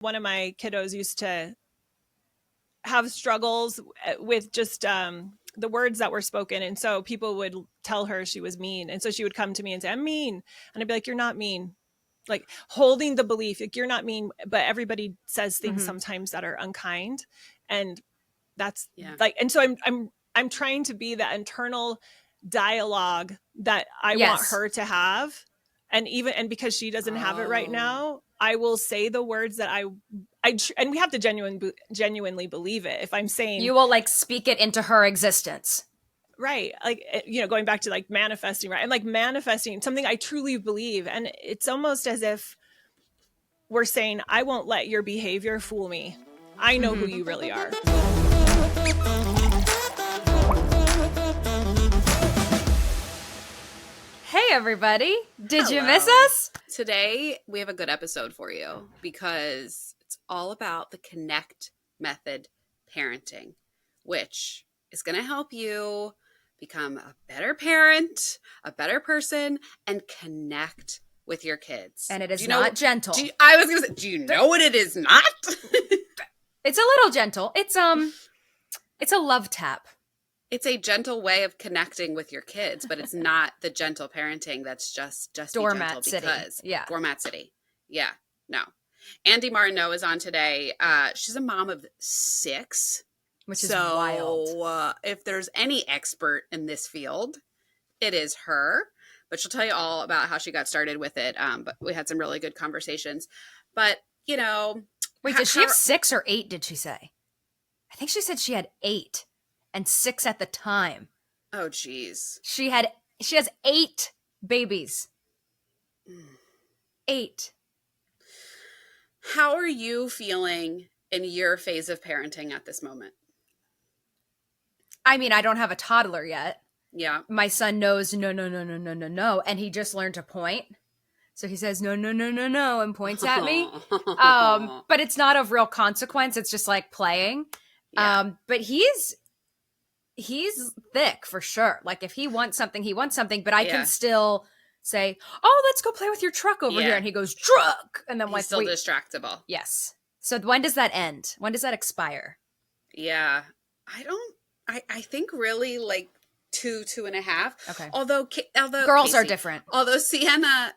One of my kiddos used to have struggles with just the words that were spoken. And so people would tell her she was mean. And so she would come to me and say, I'm mean. And I'd be like, you're not mean. Like holding the belief, like you're not mean, but everybody says things sometimes that are unkind. And that's like, and so I'm trying to be that internal dialogue that I want her to have. And because she doesn't have it right now, I will say the words that and we have to genuinely believe it. If I'm saying, you will like speak it into her existence. Right. Like, going back to like manifesting, right? I'm like manifesting something I truly believe. And it's almost as if we're saying, I won't let your behavior fool me. I know who you really are. Hey, everybody. Did you miss us? Today, we have a good episode for you because it's all about the Connect method parenting, which is going to help you become a better parent, a better person, and connect with your kids. And it is not gentle. I was going to say, do you know what it is not? It's a little gentle. It's a love tap. It's a gentle way of connecting with your kids, but it's not the gentle parenting that's just doormat city. Doormat city. Yeah, no. Andee Martineau is on today. She's a mom of 6. Which is wild. So if there's any expert in this field, it is her. But she'll tell you all about how she got started with it. But we had some really good conversations. But, Wait, did she have 6 or 8, did she say? I think she said she had 8 and 6 at the time. Oh, geez. She has 8 babies. 8. How are you feeling in your phase of parenting at this moment? I mean, I don't have a toddler yet. Yeah. My son knows no, and he just learned to point. So he says no, and points at me. But it's not of real consequence. It's just like playing. Yeah. But he's thick for sure. Like if he wants something, he wants something. But I can still say, "Oh, let's go play with your truck over here," and he goes truck, and then he's still distractible. Yes. So when does that end? When does that expire? Yeah, I think really like 2.5. Okay. Although girls are different. Although Sienna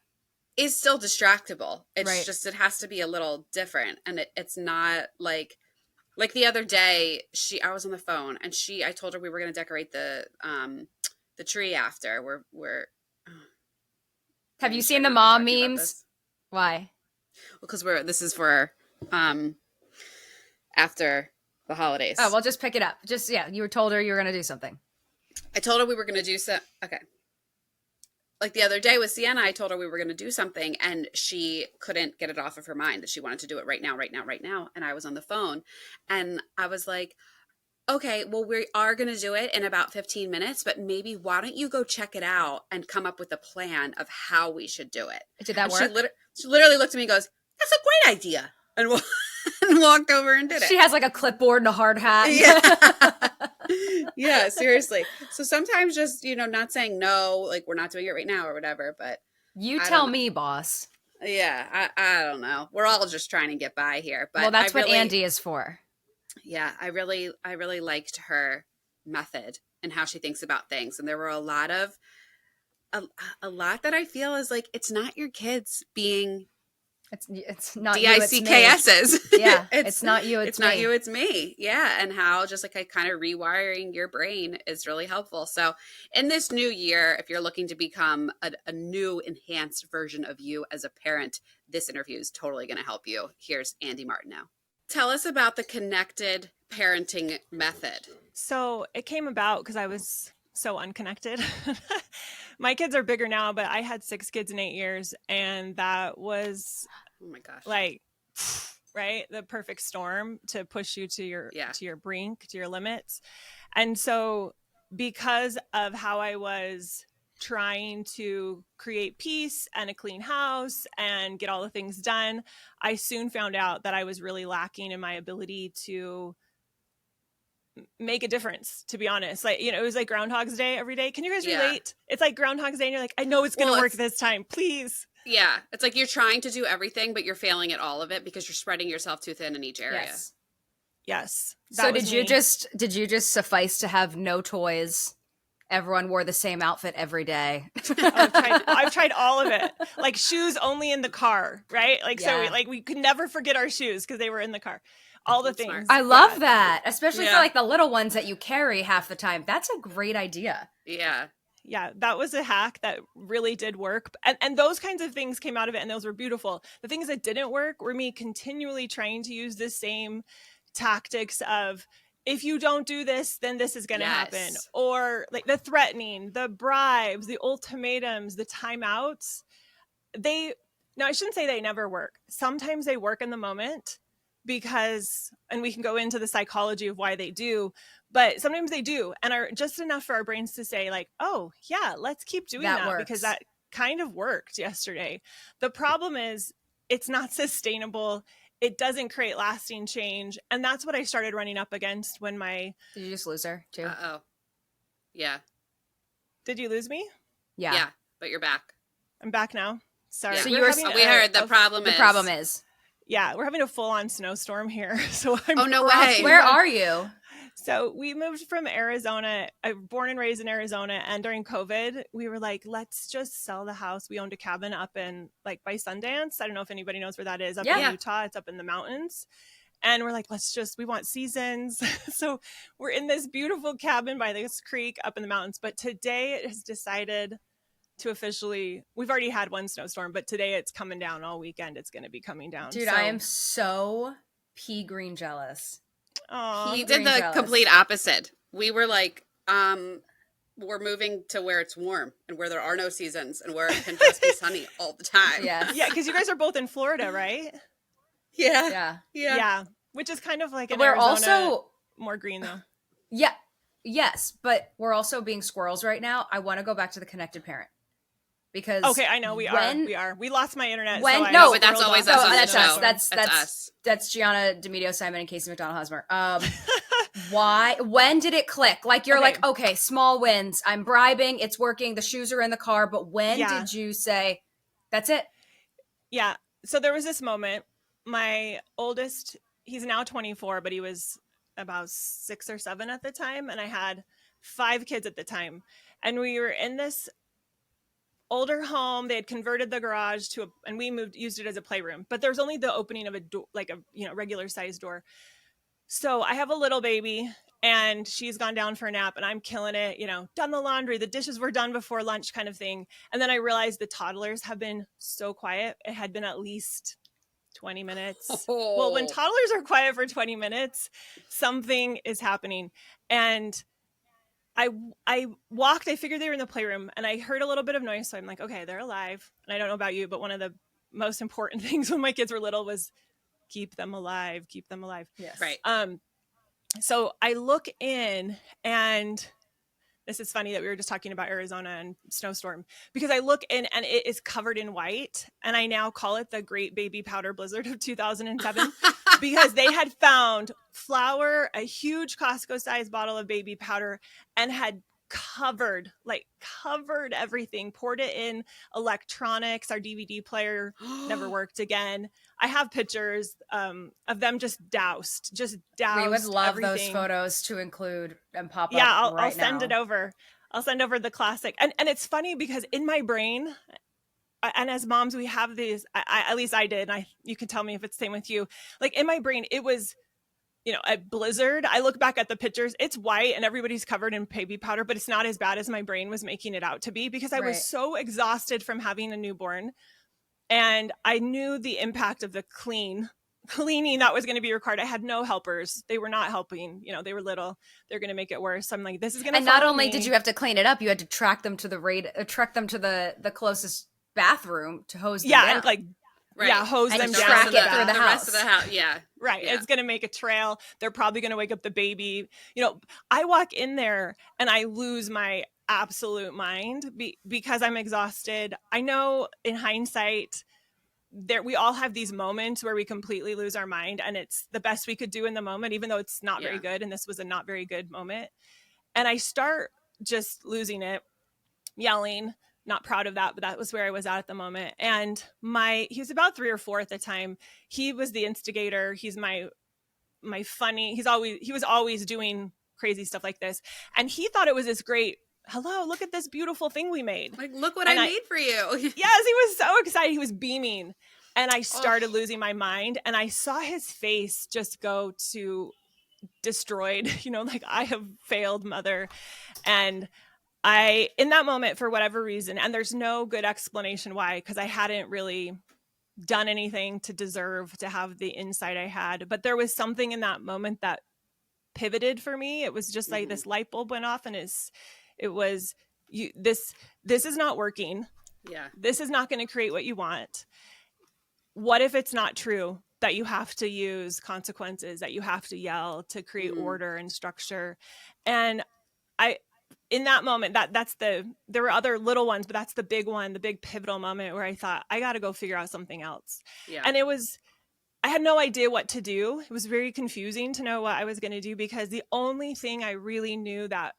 is still distractible. It's just, it has to be a little different. And it's not like the other day I was on the phone and I told her we were going to decorate the tree after we're have you seen the mom memes? Why? Well, because this is for after the holidays. Oh, well, just pick it up. You were told her you were going to do something. I told her we were going to do okay. Like the other day with Sienna, I told her we were going to do something and she couldn't get it off of her mind that she wanted to do it right now. And I was on the phone and I was like, okay, well, we are going to do it in about 15 minutes, but maybe why don't you go check it out and come up with a plan of how we should do it? Did that work? She literally looked at me and goes, that's a great idea. And walked over and did it. She has like a clipboard and a hard hat. Yeah. Yeah, seriously. So sometimes just, not saying no, like we're not doing it right now or whatever, but you tell me, boss. Yeah, I don't know. We're all just trying to get by here. But well, that's what Andee is for. Yeah, I really liked her method and how she thinks about things. And there were a lot that I feel is like, it's not your kids being it's not DICKSs. Yeah, it's not you, it's me. Not you, it's me. Yeah, and how just like kind of rewiring your brain is really helpful. So in this new year, if you're looking to become a new enhanced version of you as a parent, this interview is totally going to help you. Here's Andee Martineau. Tell us about the connected parenting method. So it came about because I was so unconnected. My kids are bigger now, but I had 6 kids in 8 years. And that was, oh my gosh, like, right? The perfect storm to push you to your brink, to your limits. And so because of how I was trying to create peace and a clean house and get all the things done, I soon found out that I was really lacking in my ability to make a difference, to be honest. Like, it was like Groundhog's Day every day. Can you guys relate? It's like Groundhog's Day and you're like, I know it's going to work this time. Please. Yeah. It's like you're trying to do everything, but you're failing at all of it because you're spreading yourself too thin in each area. Yes. Yes. So did you just suffice to have no toys? Everyone wore the same outfit every day. I've tried all of it. Like shoes only in the car, right? Like Yeah. so we could never forget our shoes because they were in the car. All the That's smart. things. I love Yeah. that, especially for Yeah. like the little ones that you carry half the time. That's a great idea. Yeah. Yeah, that was a hack that really did work. And those kinds of things came out of it, and those were beautiful. The things that didn't work were me continually trying to use the same tactics of, if you don't do this, then this is going to happen. Yes. Or like the threatening, the bribes, the ultimatums, the timeouts. Now I shouldn't say they never work. Sometimes they work in the moment because, and we can go into the psychology of why they do, but sometimes they do and are just enough for our brains to say like, oh yeah, let's keep doing that because that kind of worked yesterday. The problem is it's not sustainable. It doesn't create lasting change. And that's what I started running up against when Did you just lose her too? Uh-oh. Yeah. Did you lose me? Yeah. Yeah. But you're back. I'm back now. Sorry. Yeah. So We're you were- having We heard the problem is. The problem is. Yeah, we're having a full-on snowstorm here. So I'm Oh, no crossing way. Where are you? So we moved from Arizona. I'm born and raised in Arizona. And during COVID, we were like, let's just sell the house. We owned a cabin up in like by Sundance. I don't know if anybody knows where that is. Up in Utah. It's up in the mountains. And we're like, we want seasons. So we're in this beautiful cabin by this creek up in the mountains. But today it has decided to officially, we've already had one snowstorm, but today it's coming down all weekend. It's going to be coming down. Dude, I am so pea green jealous. We did the complete opposite. We were like, we're moving to where it's warm and where there are no seasons and where it can just be sunny all the time. Yes. Yeah, because you guys are both in Florida, right? Yeah. Yeah. Which is kind of like in we're Arizona, also more green though. Yeah. Yes, but we're also being squirrels right now. I want to go back to the connected parent. Because okay, I know we are. We lost my internet. When, so no, but that's always us on the show. That's us. That's Gianna Demito, Simon, and Casey McDonald-Hosmer. When did it click? Like you're like, okay, small wins. I'm bribing. It's working. The shoes are in the car. But when did you say, that's it? Yeah. So there was this moment. My oldest, he's now 24, but he was about 6 or 7 at the time. And I had 5 kids at the time. And we were in this older home. They had converted the garage and we used it as a playroom, but there's only the opening of a door, like a regular size door. So I have a little baby and she's gone down for a nap and I'm killing it, done the laundry, the dishes were done before lunch kind of thing. And then I realized the toddlers have been so quiet. It had been at least 20 minutes. Oh. Well, when toddlers are quiet for 20 minutes, something is happening. And I figured they were in the playroom and I heard a little bit of noise. So I'm like, okay, they're alive. And I don't know about you, but one of the most important things when my kids were little was keep them alive. Yes. Right. So I look in and this is funny that we were just talking about Arizona and snowstorm because I look in and it is covered in white. And I now call it the Great Baby Powder Blizzard of 2007 because they had found flour, a huge Costco sized bottle of baby powder, and had covered everything, poured it in electronics. Our DVD player never worked again. I have pictures of them just doused. We would love everything. Those photos to include and pop up. Yeah, I'll now. send it over. I'll send over the classic. And it's funny because in my brain, and as moms, we have these, at least I did, and you can tell me if it's the same with you. Like in my brain, it was, a blizzard. I look back at the pictures, it's white and everybody's covered in baby powder, but it's not as bad as my brain was making it out to be because I was so exhausted from having a newborn. And I knew the impact of the cleaning that was going to be required. I had no helpers. They were not helping. They were little. They're going to make it worse. So I'm like, this is going to. And not only did you have to clean it up, you had to track them to the closest bathroom to hose them down. And hose and them down. Track it through the rest of house. the house. Yeah. Right. Yeah. It's going to make a trail. They're probably going to wake up the baby. I walk in there and I lose my absolute mind because I'm exhausted. I know in hindsight, we all have these moments where we completely lose our mind and it's the best we could do in the moment, even though it's not very good. And this was a not very good moment. And I start just losing it, yelling, not proud of that, but that was where I was at the moment. And he was about 3 or 4 at the time. He was the instigator. He's my funny. He was always doing crazy stuff like this. And he thought it was this great, hello, look at this beautiful thing we made. Like, look what I made for you. Yes, he was so excited. He was beaming. And I started losing my mind. And I saw his face just go to destroyed, like, I have failed, mother. And in that moment, for whatever reason, and there's no good explanation why, because I hadn't really done anything to deserve to have the insight I had, but there was something in that moment that pivoted for me. It was just like this light bulb went off, and it was this is not working. Yeah. This is not going to create what you want. What if it's not true that you have to use consequences, that you have to yell to create order and structure? And in that moment, there were other little ones, but that's the big one, the big pivotal moment where I thought, I got to go figure out something else. Yeah. And I had no idea what to do. It was very confusing to know what I was going to do, because the only thing I really knew that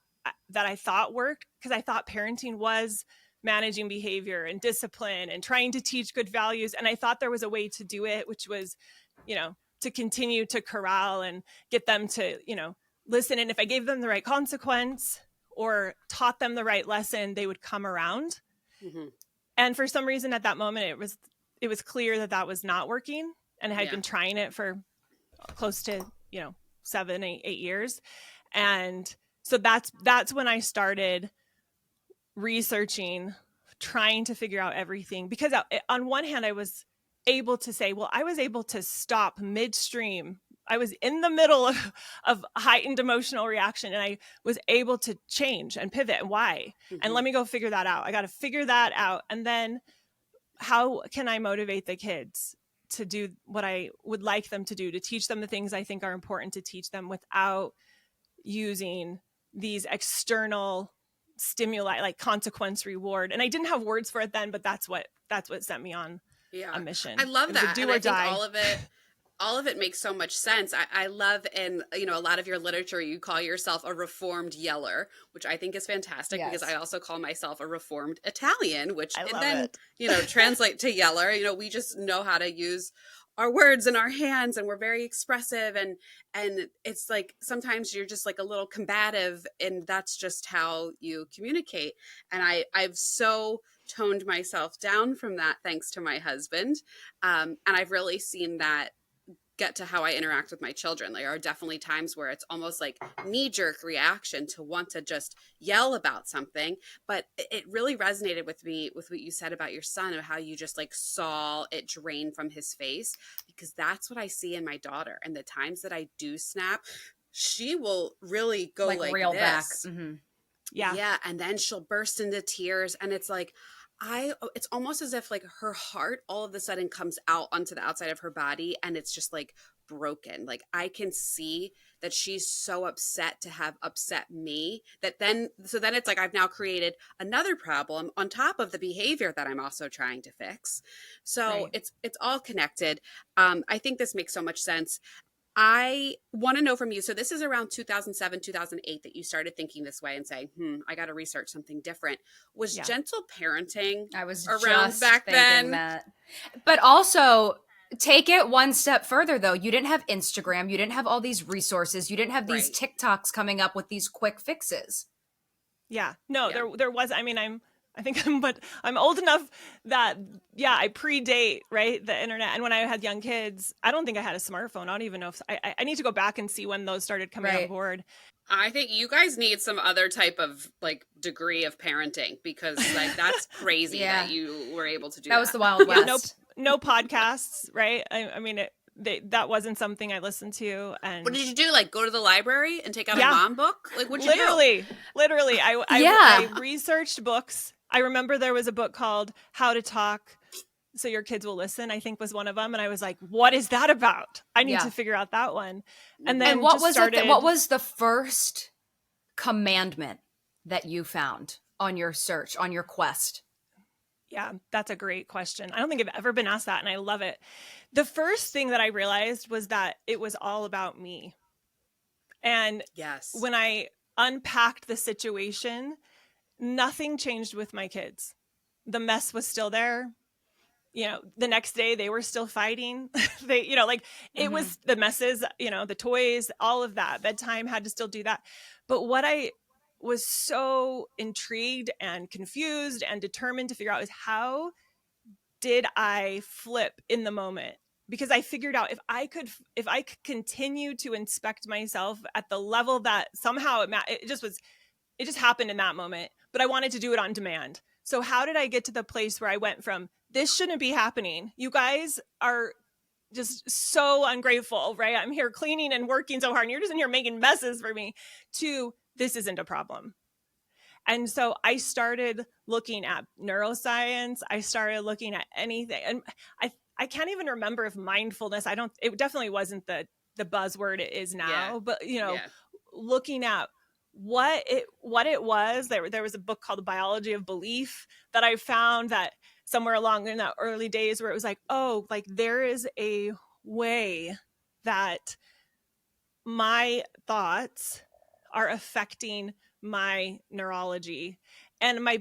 I thought worked, because I thought parenting was managing behavior and discipline and trying to teach good values. And I thought there was a way to do it, which was, to continue to corral and get them to, listen. And if I gave them the right consequence or taught them the right lesson, they would come around. And for some reason at that moment, it was clear that was not working. And I had been trying it for close to, 7, 8 years. And so that's when I started researching, trying to figure out everything, because on one hand I was able to say, well, I was able to stop midstream. I was in the middle of heightened emotional reaction, and I was able to change and pivot. And why? And let me go figure that out. I got to figure that out. And then how can I motivate the kids to do what I would like them to do, to teach them the things I think are important to teach them without using these external stimuli like consequence, reward. And I didn't have words for it then, but that's what sent me on a mission. I love that. Do and or I die. think all of it makes so much sense. I love in, a lot of your literature, you call yourself a reformed yeller, which I think is fantastic, because I also call myself a reformed Italian, which then, translate to yeller. We just know how to use our words and our hands, and we're very expressive, and it's like sometimes you're just like a little combative, and that's just how you communicate. And I've so toned myself down from that thanks to my husband, and I've really seen that get to how I interact with my children. There are definitely times where it's almost like knee-jerk reaction to want to just yell about something. But it really resonated with me with what you said about your son, of how you just like saw it drain from his face, because that's what I see in my daughter. And the times that I do snap, she will really go like reel this. back. Yeah. And then she'll burst into tears. And it's like, it's almost as if like her heart all of a sudden comes out onto the outside of her body, and it's just like broken. Like I can see that she's so upset to have upset me, that then it's like I've now created another problem on top of the behavior that I'm also trying to fix. So it's all connected. I think this makes so much sense. I want to know from you. So this is around 2007, 2008 that you started thinking this way and saying, I got to research something different. Was gentle parenting I was around just back then? That. But also take it one step further, though. You didn't have Instagram. You didn't have all these resources. You didn't have these TikToks coming up with these quick fixes. Yeah. No, there was, I'm old enough that, I predate, the internet. And when I had young kids, I don't think I had a smartphone. I don't even know if I need to go back and see when those started coming on board. I think you guys need some other type of like degree of parenting, because like that's crazy that you were able to do that. That was the Wild West. No podcasts, right? That wasn't something I listened to. And what did you do? Like go to the library and take out a mom book? Like what'd you do? Literally. I researched books. I remember there was a book called How to Talk So Your Kids Will Listen, I think was one of them. And I was like, what is that about? I need to figure out that one. And then what was the first commandment that you found on your search, on your quest? Yeah, that's a great question. I don't think I've ever been asked that, and I love it. The first thing that I realized was that it was all about me. And when I unpacked the situation, nothing changed with my kids. the mess was still there. You know, the next day they were still fighting. They, you know, like it was the messes, you know, the toys, all of that. Bedtime had to still do that. But what I was so intrigued and confused and determined to figure out is how did I flip in the moment? Because I figured out if I could continue to inspect myself at the level that somehow it just happened in that moment, but I wanted to do it on demand. So how did I get to the place where I went from this shouldn't be happening? You guys are just so ungrateful, right? I'm here cleaning and working so hard and you're just in here making messes for me, to this isn't a problem. And so I started looking at neuroscience. I started looking at anything. And I can't even remember if mindfulness, it definitely wasn't the buzzword it is now, but you know, looking at what it was, there was a book called The Biology of Belief that I found that somewhere along in the early days where it was like, oh, like there is a way that my thoughts are affecting my neurology. And my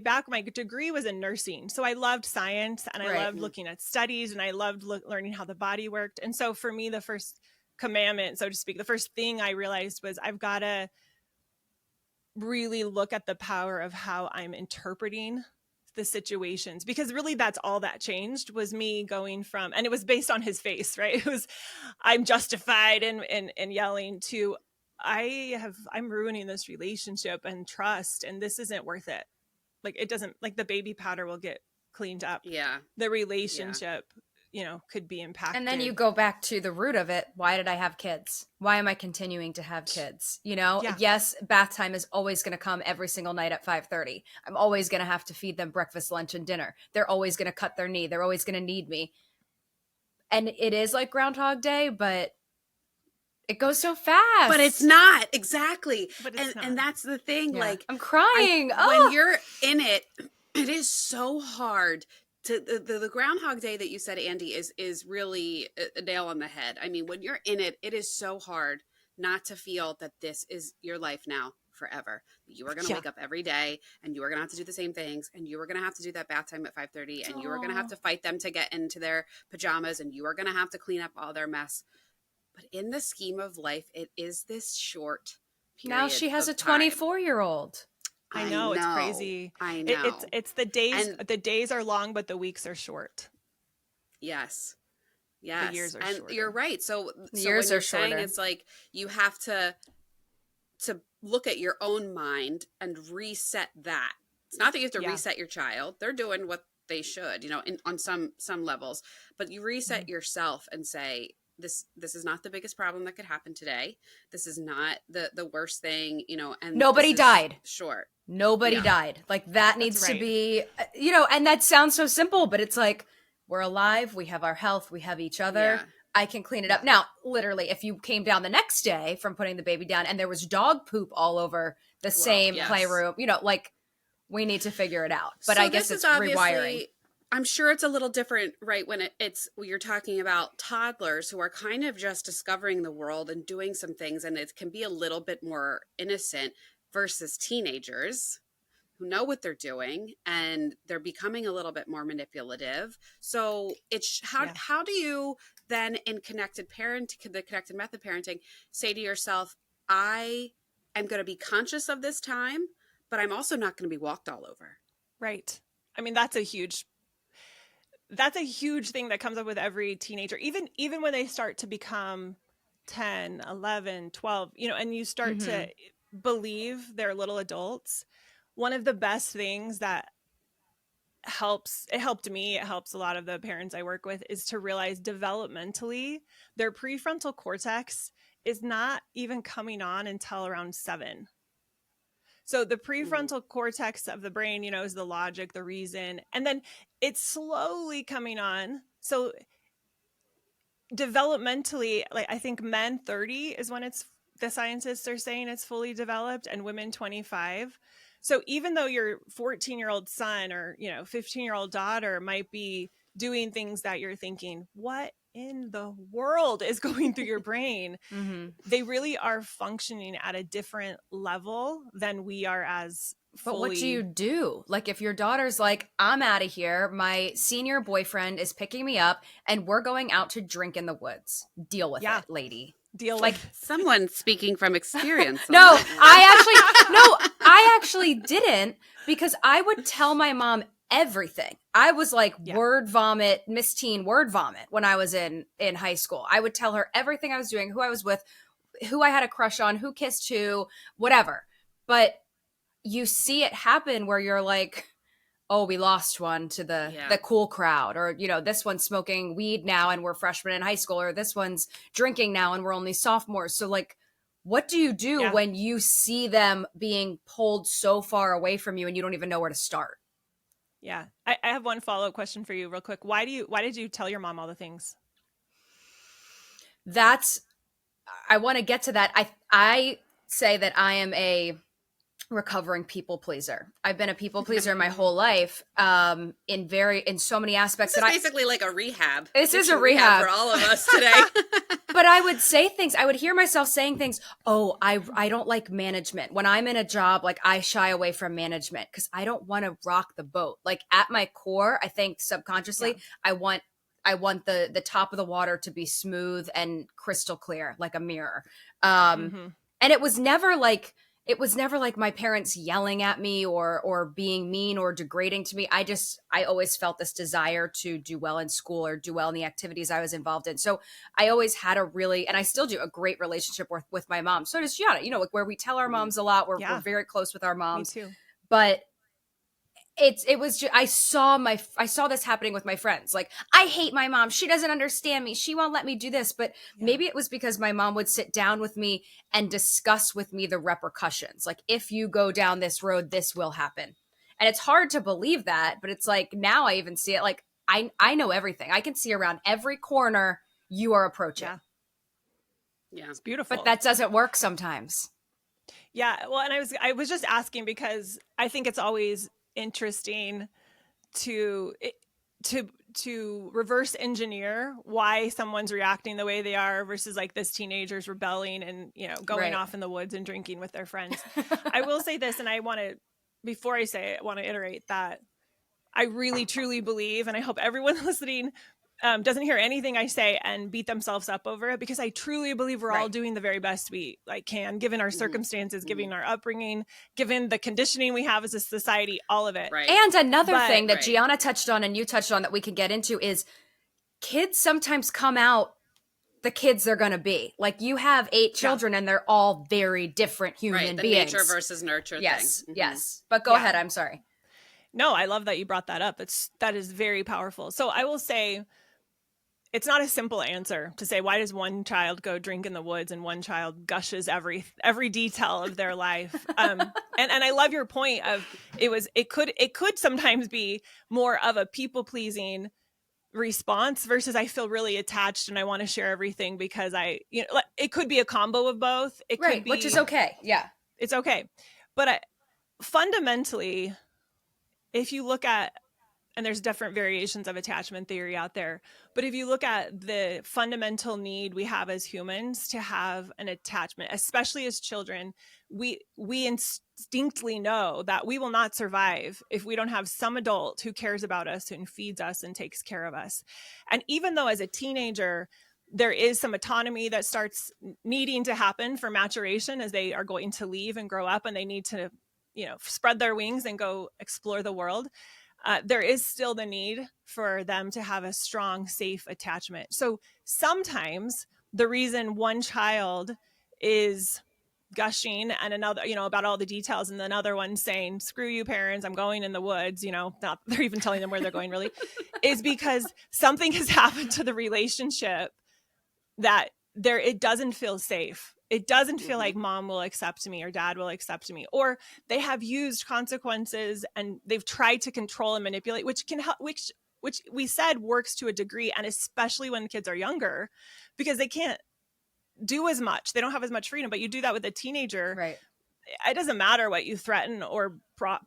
degree was in nursing. So I loved science and I loved looking at studies and I loved learning how the body worked. And so for me, the first commandment, so to speak, the first thing I realized was I've got to really look at the power of how I'm interpreting the situations, because really that's all that changed was me going from, and it was based on his face, right? It was, I'm justified in yelling, to I'm ruining this relationship and trust, and this isn't worth it. Like it doesn't, like the baby powder will get cleaned up. Yeah. The relationship, you know, could be impacted. And then you go back to the root of it. Why did I have kids? Why am I continuing to have kids? You know, yes, bath time is always going to come every single night at 5:30. I'm always going to have to feed them breakfast, lunch, and dinner. They're always going to cut their knee. They're always going to need me. And it is like Groundhog Day, but it goes so fast. But it's not. Exactly. But it's not. And that's the thing. Like, I'm crying. When you're in it, it is so hard. The Groundhog Day that you said, Andee, is really a nail on the head. I mean, when you're in it, it is so hard not to feel that this is your life now forever. You are going to wake up every day and you are going to have to do the same things, and you are going to have to do that bath time at 5:30, and you are going to have to fight them to get into their pajamas, and you are going to have to clean up all their mess. But in the scheme of life, it is this short period. Now she has a 24-year-old. I know, it's crazy. I know. It's the days. And the days are long, but the weeks are short. Yes. The years are and shorter. You're right. So years when are saying shorter. It's like you have to look at your own mind and reset that. It's not that you have to reset your child. They're doing what they should, you know, on some levels. But you reset yourself and say, this is not the biggest problem that could happen today. This is not the worst thing, you know. And nobody died. Sure. Nobody died. Like that needs to be, you know, and that sounds so simple, but it's like, we're alive. We have our health. We have each other. I can clean it up. Now, literally, if you came down the next day from putting the baby down and there was dog poop all over the same playroom, you know, like we need to figure it out. But I guess it's rewiring. I'm sure it's a little different, right? When you're talking about toddlers who are kind of just discovering the world and doing some things, and it can be a little bit more innocent versus teenagers who know what they're doing and they're becoming a little bit more manipulative. So it's how do you then in the connected method parenting say to yourself, I am going to be conscious of this time, but I'm also not going to be walked all over. Right. I mean, that's a huge thing that comes up with every teenager, even when they start to become 10, 11, 12, you know, and you start to believe they're little adults. One of the best things that helped me, it helps a lot of the parents I work with, is to realize developmentally their prefrontal cortex is not even coming on until around 7. So the prefrontal cortex of the brain, you know, is the logic, the reason, and then it's slowly coming on. So developmentally, like I think men 30 is when the scientists are saying it's fully developed, and women 25. So even though your 14-year-old son or, you know, 15-year-old daughter might be doing things that you're thinking, what in the world is going through your brain? Mm-hmm. They really are functioning at a different level than we are as But what do fully. you do? Like, if your daughter's like, I'm out of here, my senior boyfriend is picking me up, and we're going out to drink in the woods. Deal with Yeah. it, lady. Deal Like, with. Someone speaking from experience. on no, that. I actually didn't, because I would tell my mom everything. I was like Yeah. word vomit, Miss Teen word vomit when I was in high school. I would tell her everything I was doing, who I was with, who I had a crush on, who kissed who, whatever. But you see it happen where you're like, oh, we lost one to the cool crowd, or, you know, this one's smoking weed now and we're freshmen in high school, or this one's drinking now and we're only sophomores. So like, what do you do when you see them being pulled so far away from you and you don't even know where to start? Yeah. I have one follow-up question for you real quick. Why did you tell your mom all the things? I want to get to that. I say that I am a recovering people pleaser. I've been a people pleaser my whole life, in so many aspects. This is basically like a rehab. This is a rehab for all of us today. But I would say things. I would hear myself saying things. Oh, I don't like management. When I'm in a job, like, I shy away from management because I don't want to rock the boat. Like, at my core, I think subconsciously, I want the top of the water to be smooth and crystal clear, like a mirror. And it was never like my parents yelling at me or being mean or degrading to me. I always felt this desire to do well in school or do well in the activities I was involved in. So I always had and I still do, a great relationship with my mom. So does Gianna, you know, like, where we tell our moms a lot. We're very close with our moms. Me too. But it was just, I saw this happening with my friends. Like, I hate my mom. She doesn't understand me. She won't let me do this. But maybe it was because my mom would sit down with me and discuss with me the repercussions. Like, if you go down this road, this will happen. And it's hard to believe that, but it's like, now I even see it. Like, I know everything. I can see around every corner you are approaching. Yeah. It's beautiful. But that doesn't work sometimes. Yeah. Well, and I was just asking because I think it's always interesting to reverse engineer why someone's reacting the way they are versus like this teenager's rebelling and, you know, going off in the woods and drinking with their friends. I will say this, and before I say it, I want to iterate that I really truly believe, and I hope everyone listening doesn't hear anything I say and beat themselves up over it, because I truly believe we're all doing the very best we can, given our circumstances, given our upbringing, given the conditioning we have as a society, all of it. Right. And another thing that Gianna touched on and you touched on that we can get into is kids sometimes come out the kids they're going to be. Like, you have 8 children and they're all very different human beings. Nature versus nurture thing. Yes. But go ahead. I'm sorry. No, I love that you brought that up. That is very powerful. So I will say, it's not a simple answer to say, why does one child go drink in the woods and one child gushes every detail of their life? And I love your point of it could sometimes be more of a people pleasing response versus I feel really attached and I want to share everything because it could be a combo of both. It could be, which is okay. Yeah, it's okay. But fundamentally, if you look at, and there's different variations of attachment theory out there, but if you look at the fundamental need we have as humans to have an attachment, especially as children, we instinctively know that we will not survive if we don't have some adult who cares about us and feeds us and takes care of us. And even though as a teenager, there is some autonomy that starts needing to happen for maturation as they are going to leave and grow up and they need to, spread their wings and go explore the world. There is still the need for them to have a strong, safe attachment. So sometimes the reason one child is gushing and another, about all the details, and another one saying, screw you parents, I'm going in the woods, not they're even telling them where they're going really, is because something has happened to the relationship that it doesn't feel safe. It doesn't feel like mom will accept me or dad will accept me, or they have used consequences and they've tried to control and manipulate, which can help, which we said works to a degree. And especially when kids are younger, because they can't do as much. They don't have as much freedom, but you do that with a teenager. Right. It doesn't matter what you threaten or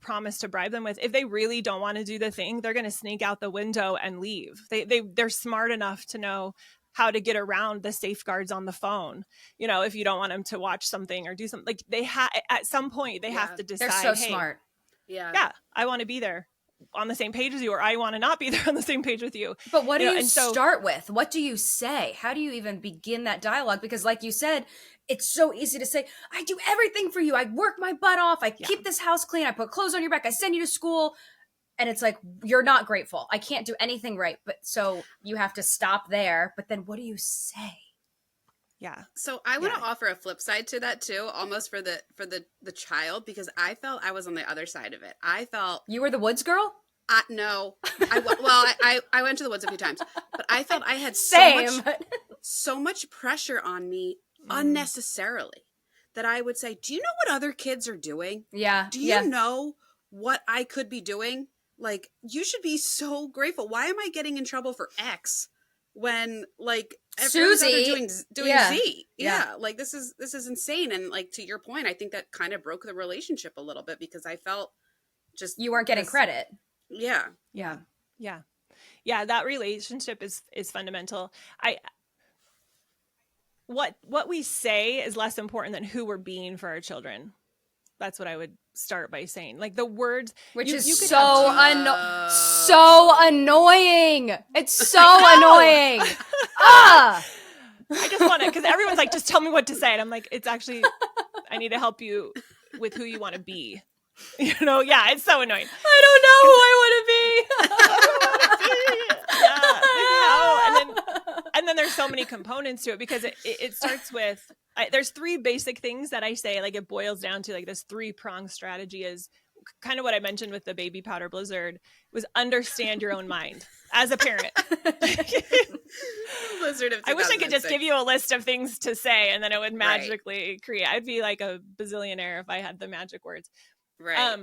promise to bribe them with. If they really don't want to do the thing, they're going to sneak out the window and leave. They're smart enough to know how to get around the safeguards on the phone. You know, if you don't want them to watch something or do something, like they at some point they have to They're decide, so hey, smart. yeah, I want to be there on the same page as you, or I want to not be there on the same page with you. But what do you and so start with? What do you say? How do you even begin that dialogue? Because like you said, it's so easy to say, I do everything for you. I work my butt off. I keep this house clean. I put clothes on your back. I send you to school. And it's like, you're not grateful. I can't do anything right. But so you have to stop there. But then what do you say? Yeah. So I want to offer a flip side to that too, almost for the child, because I felt I was on the other side of it. I felt you were the woods girl. No, I went to the woods a few times, but I felt I had so much pressure on me unnecessarily that I would say, "Do you know what other kids are doing? Yeah. Do you know what I could be doing? Like, you should be so grateful. Why am I getting in trouble for X?" When like everyone's out there doing Z. Yeah. Like this is insane. And like to your point, I think that kind of broke the relationship a little bit because I felt just you weren't getting credit. Yeah. That relationship is fundamental. What we say is less important than who we're being for our children. That's what I would start by saying. Like the words, which is so annoying. It's so annoying. I just want to, because everyone's like, just tell me what to say. And I'm like, it's actually, I need to help you with who you want to be. You know, yeah, it's so annoying. I don't know who I want to be. And then there's so many components to it because it starts with, there's three basic things that I say, like it boils down to like this 3-pronged strategy is kind of what I mentioned with the baby powder blizzard was understand your own mind as a parent. Blizzard of I wish I could just give you a list of things to say and then it would magically create. I'd be like a bazillionaire if I had the magic words. Right.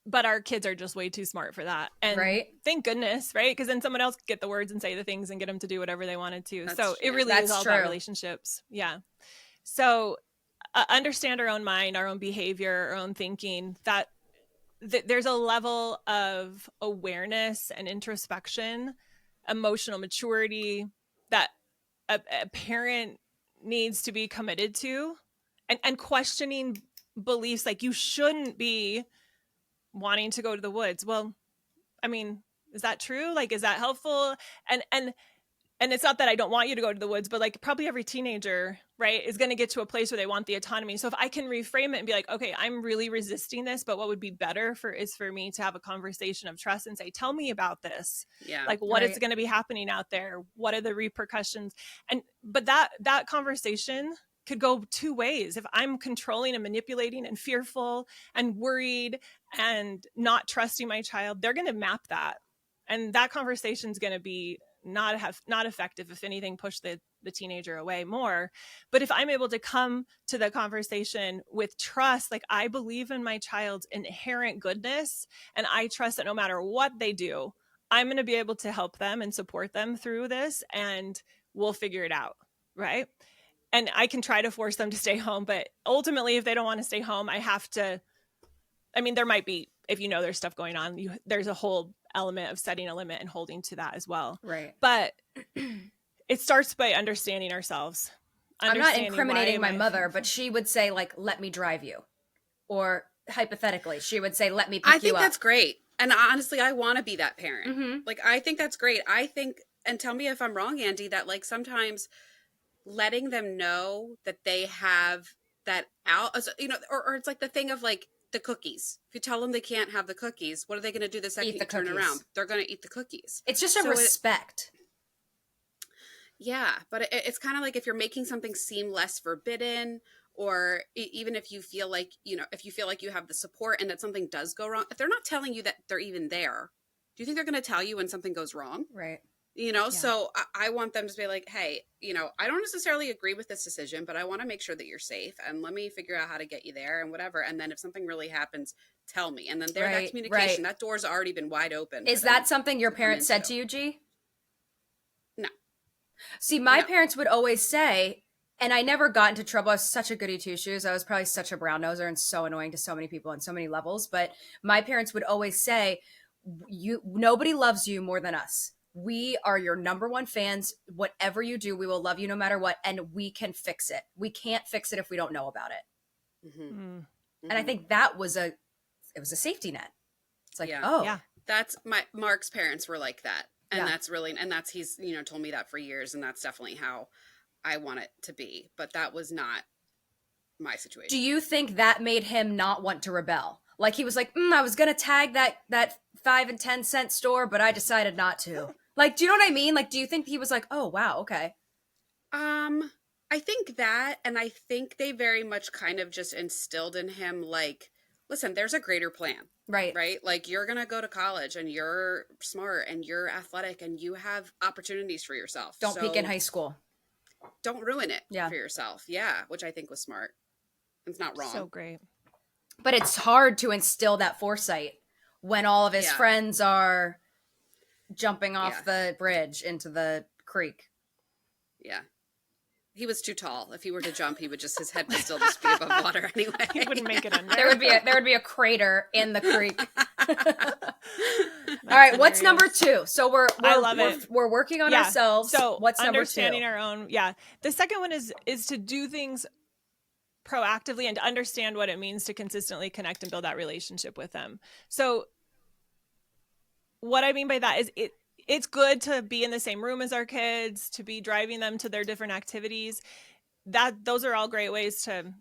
But our kids are just way too smart for that. And thank goodness, right? Because then someone else could get the words and say the things and get them to do whatever they wanted to. It really is all about relationships. Yeah. So understand our own mind, our own behavior, our own thinking, that there's a level of awareness and introspection, emotional maturity that a parent needs to be committed to and questioning beliefs like you shouldn't be wanting to go to the woods. Well, I mean, is that true? Like, is that helpful? And it's not that I don't want you to go to the woods, but like probably every teenager, right, is going to get to a place where they want the autonomy. So if I can reframe it and be like, okay, I'm really resisting this, but what would be better is for me to have a conversation of trust and say, tell me about this. Yeah. Like what is going to be happening out there? What are the repercussions? But that conversation could go two ways. If I'm controlling and manipulating and fearful and worried and not trusting my child, they're going to map that. And that conversation is going to be not effective. If anything, push the teenager away more. But if I'm able to come to the conversation with trust, like I believe in my child's inherent goodness, and I trust that no matter what they do, I'm going to be able to help them and support them through this, and we'll figure it out. Right. And I can try to force them to stay home, but ultimately, if they don't want to stay home, I have to, I mean, there might be, if you know there's stuff going on, there's a whole element of setting a limit and holding to that as well. Right. But it starts by understanding ourselves. I'm not incriminating my mother, but she would say, like, let me drive you. Or hypothetically, she would say, let me pick you up. I think that's great. And honestly, I want to be that parent. Mm-hmm. Like, I think that's great. I think, and tell me if I'm wrong, Andee, that like sometimes letting them know that they have that out, you know, or it's like the thing of like the cookies. If you tell them they can't have the cookies, what are they going to do the second you turn around? They're going to eat the cookies. It's just a respect. Yeah, but it's kind of like if you're making something seem less forbidden, or even if you feel like, you know, if you feel like you have the support and that something does go wrong, if they're not telling you that they're even there, do you think they're going to tell you when something goes wrong? Right. You know, so I want them to be like, hey, you know, I don't necessarily agree with this decision, but I want to make sure that you're safe and let me figure out how to get you there and whatever. And then if something really happens, tell me. And then that communication, that door's already been wide open. Is that something your parents said to you, G? No. See, my parents would always say, and I never got into trouble. I was such a goody two-shoes. I was probably such a brown noser and so annoying to so many people on so many levels. But my parents would always say, nobody loves you more than us. we are your number one fans. Whatever you do, we will love you no matter what. And we can fix it. We can't fix it if we don't know about it. Mm-hmm. And I think that was it was a safety net. It's like, Yeah. That's Mark's parents were like that. And that's he's, told me that for years. And that's definitely how I want it to be. But that was not my situation. Do you think that made him not want to rebel? Like he was like, I was going to tag that 5 and 10 cent store, but I decided not to. Like, do you know what I mean? Like, do you think he was like, oh, wow, okay. I think that, and I think they very much kind of just instilled in him, like, listen, there's a greater plan. Right. Right? Like, you're going to go to college and you're smart and you're athletic and you have opportunities for yourself. Don't peak in high school. Don't ruin it for yourself. Yeah, which I think was smart. It's not wrong. So great. But it's hard to instill that foresight when all of his friends are jumping off the bridge into the creek. Yeah. He was too tall. If he were to jump, his head would still just be above water anyway. He wouldn't make it in there. There would be a crater in the creek. All right, what's number 2? So I love it. We're working on ourselves. So what's number 2? Understanding our own. Yeah. The second one is to do things proactively and to understand what it means to consistently connect and build that relationship with them. So what I mean by that is it's good to be in the same room as our kids, to be driving them to their different activities. Those are all great ways to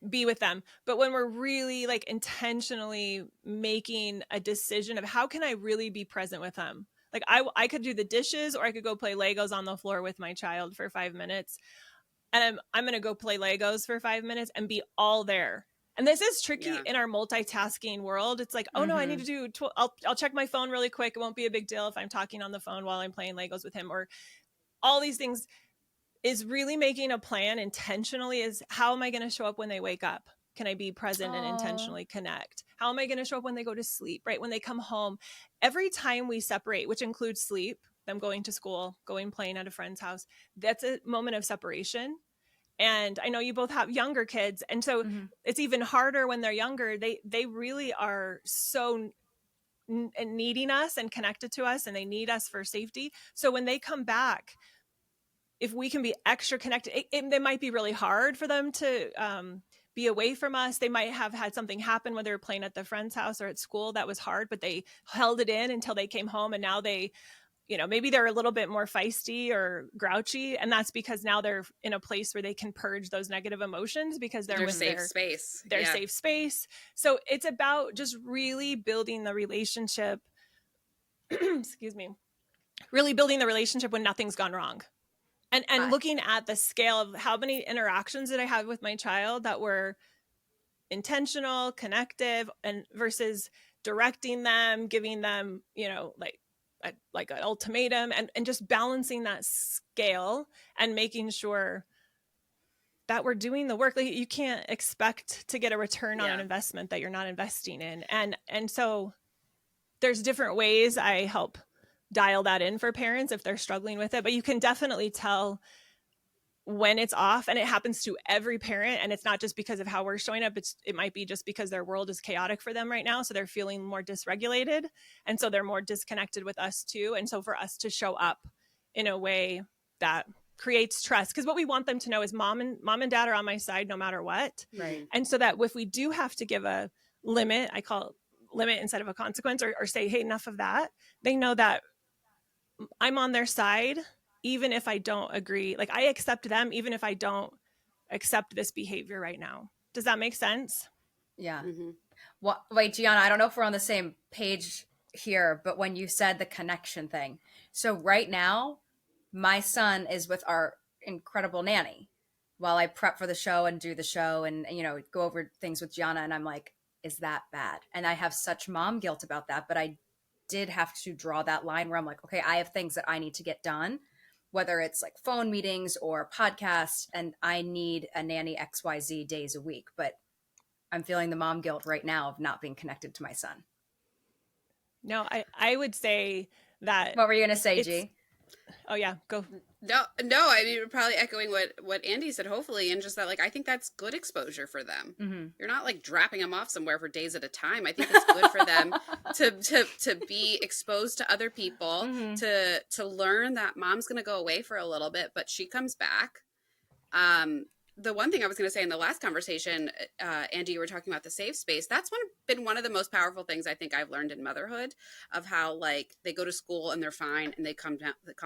be with them. But when we're really like intentionally making a decision of how can I really be present with them? Like I could do the dishes or I could go play Legos on the floor with my child for 5 minutes. And I'm going to go play Legos for 5 minutes and be all there. And this is tricky in our multitasking world. It's like, oh no, I need to do, I'll check my phone really quick. It won't be a big deal if I'm talking on the phone while I'm playing Legos with him, or all these things. Is really making a plan intentionally is how am I going to show up when they wake up? Can I be present and intentionally connect? How am I going to show up when they go to sleep, right? When they come home, every time we separate, which includes sleep, them going to school, playing at a friend's house, that's a moment of separation. And I know you both have younger kids. And so it's even harder when they're younger. They really are so needing us and connected to us, and they need us for safety. So when they come back, if we can be extra connected, it might be really hard for them to be away from us. They might have had something happen when they were playing at the friend's house or at school that was hard, but they held it in until they came home. And now they, maybe they're a little bit more feisty or grouchy. And that's because now they're in a place where they can purge those negative emotions because they're with safe space. Their safe space. So it's about just really building the relationship. Excuse me. Really building the relationship when nothing's gone wrong. And looking at the scale of how many interactions did I have with my child that were intentional, connective, and versus directing them, giving them, like an ultimatum, and just balancing that scale and making sure that we're doing the work. Like you can't expect to get a return on an investment that you're not investing in. And so there's different ways I help dial that in for parents if they're struggling with it, but you can definitely tell when it's off, and it happens to every parent. And it's not just because of how we're showing up. It might be just because their world is chaotic for them right now. So they're feeling more dysregulated. And so they're more disconnected with us too. And so for us to show up in a way that creates trust, because what we want them to know is mom and dad are on my side no matter what. Right. And so that if we do have to give a limit, I call it limit instead of a consequence, or say, hey, enough of that. They know that I'm on their side, even if I don't agree. Like I accept them, even if I don't accept this behavior right now. Does that make sense? Yeah. Well, wait, Gianna, I don't know if we're on the same page here, but when you said the connection thing. So right now, my son is with our incredible nanny while I prep for the show and do the show and, go over things with Gianna. And I'm like, is that bad? And I have such mom guilt about that, but I did have to draw that line where I'm like, okay, I have things that I need to get done, whether it's like phone meetings or podcasts, and I need a nanny XYZ days a week. But I'm feeling the mom guilt right now of not being connected to my son. No, I would say that. What were you going to say, G? Oh yeah, go. No, no. I mean, probably echoing what Andy said, hopefully, and just that, like, I think that's good exposure for them. Mm-hmm. You're not like dropping them off somewhere for days at a time. I think it's good for them to be exposed to other people, Mm-hmm. to learn that mom's going to go away for a little bit, but she comes back. The one thing I was going to say in the last conversation, Andy, you were talking about the safe space. That's been one of the most powerful things I think I've learned in motherhood, of how, like, they go to school and they're fine, and they come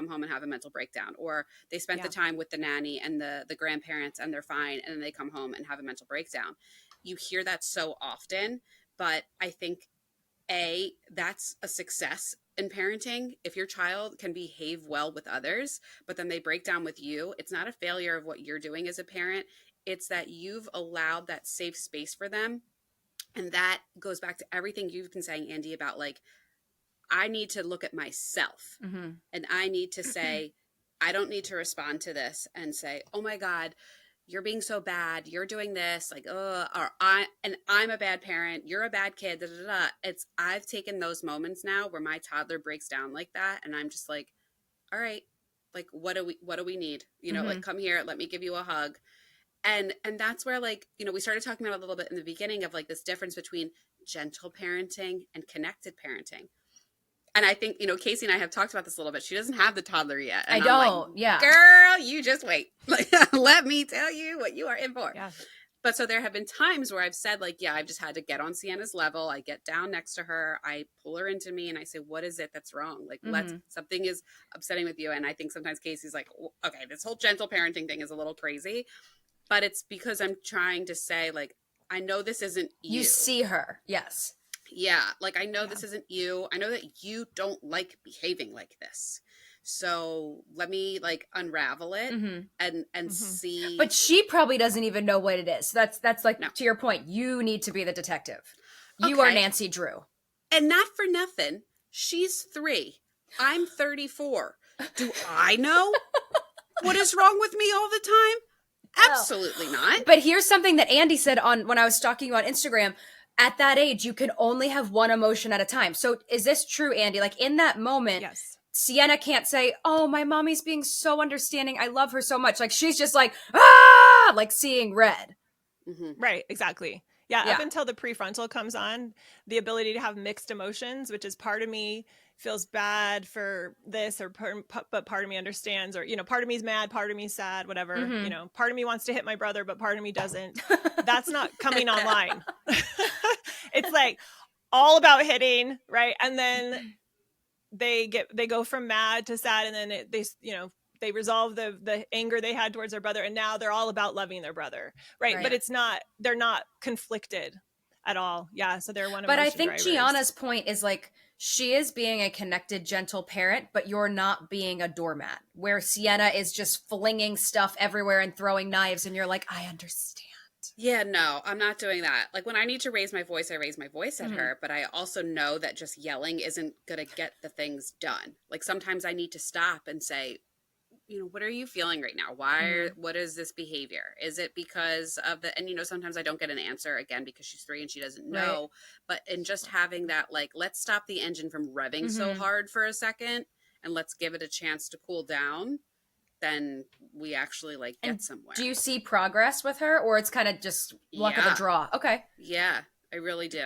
home and have a mental breakdown, or they spent the time with the nanny and the grandparents and they're fine, and then they come home and have a mental breakdown. You hear that so often, but I think that's a success in parenting. If your child can behave well with others, but then they break down with you, it's not a failure of what you're doing as a parent. It's that you've allowed that safe space for them. And that goes back to everything you've been saying, Andy, about, like, I need to look at myself, Mm-hmm. and I need to say, I don't need to respond to this and say, oh my God, you're being so bad, you're doing this, like, or I'm a bad parent, you're a bad kid, da, da, da. It's, I've taken those moments now where my toddler breaks down like that, and I'm just like, all right, like, what do we need? You know, Mm-hmm. like, come here, let me give you a hug. And that's where, like, you know, we started talking about a little bit in the beginning of, like, this difference between gentle parenting and connected parenting. And I think, you know, Casey and I have talked about this a little bit. She doesn't have the toddler yet. And I I'm don't. like, Yeah. girl, you just wait. Like, let me tell you what you are in for. Yeah. But so there have been times where I've said, like, yeah, I've just had to get on Sienna's level. I get down next to her. I pull her into me and I say, what is it that's wrong? Like, Mm-hmm. something is upsetting with you. And I think sometimes Casey's like, okay, this whole gentle parenting thing is a little crazy. But it's because I'm trying to say, like, I know this isn't you. You see her. Yes. Yeah, like, I know this isn't you. I know that you don't like behaving like this. So let me, like, unravel it Mm-hmm. and see. But she probably doesn't even know what it is. That's like, No. to your point, you need to be the detective. You are Nancy Drew. And not for nothing, she's 3. I'm 34. Do I know what is wrong with me all the time? Absolutely not. But here's something that Andy said when I was stalking you on Instagram. At that age, you can only have one emotion at a time. So is this true, Andy? Like, in that moment, Yes. Sienna can't say, oh, my mommy's being so understanding, I love her so much. Like, she's just like, ah, like seeing red. Mm-hmm. Right, exactly. Yeah, up until the prefrontal comes on, the ability to have mixed emotions, which is part of me feels bad for this, or but part of me understands, or, you know, part of me is mad, part of me is sad, whatever. Mm-hmm. You know, part of me wants to hit my brother, but part of me doesn't. That's not coming online. It's like all about hitting, right? And then they go from mad to sad, and then they resolve the anger they had towards their brother, and now they're all about loving their brother, right? But they're not conflicted at all. Yeah, so they're one of. But I think Gianna's point is, like, she is being a connected, gentle parent, but you're not being a doormat, where Sienna is just flinging stuff everywhere and throwing knives, and you're like, I understand. Yeah, no, I'm not doing that. Like, when I need to raise my voice, I raise my voice at her, but I also know that just yelling isn't going to get the things done. Like, sometimes I need to stop and say, you know, what are you feeling right now? What is this behavior? Is it because of and, you know, sometimes I don't get an answer, again, because she's 3 and she doesn't know. Right. But in just having that, like, let's stop the engine from revving so hard for a second, and let's give it a chance to cool down, then we actually, like, get somewhere. Do you see progress with her, or it's kind of just luck of the draw? Okay. Yeah, I really do.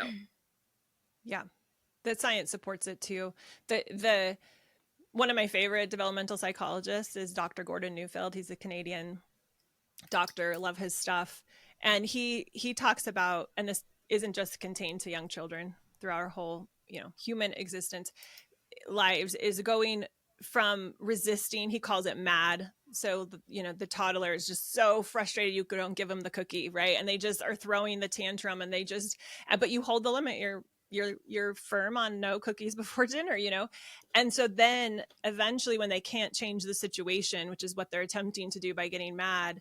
Yeah. The science supports it too. The one of my favorite developmental psychologists is Dr. Gordon Neufeld. He's a Canadian doctor. Love his stuff. And he talks about, and this isn't just contained to young children, throughout our whole, you know, human existence, lives, is going from resisting, he calls it mad. So, you know, the toddler is just so frustrated you don't give them the cookie, right? And they just are throwing the tantrum, and but you hold the limit. You're firm on no cookies before dinner, you know? And so then eventually, when they can't change the situation, which is what they're attempting to do by getting mad,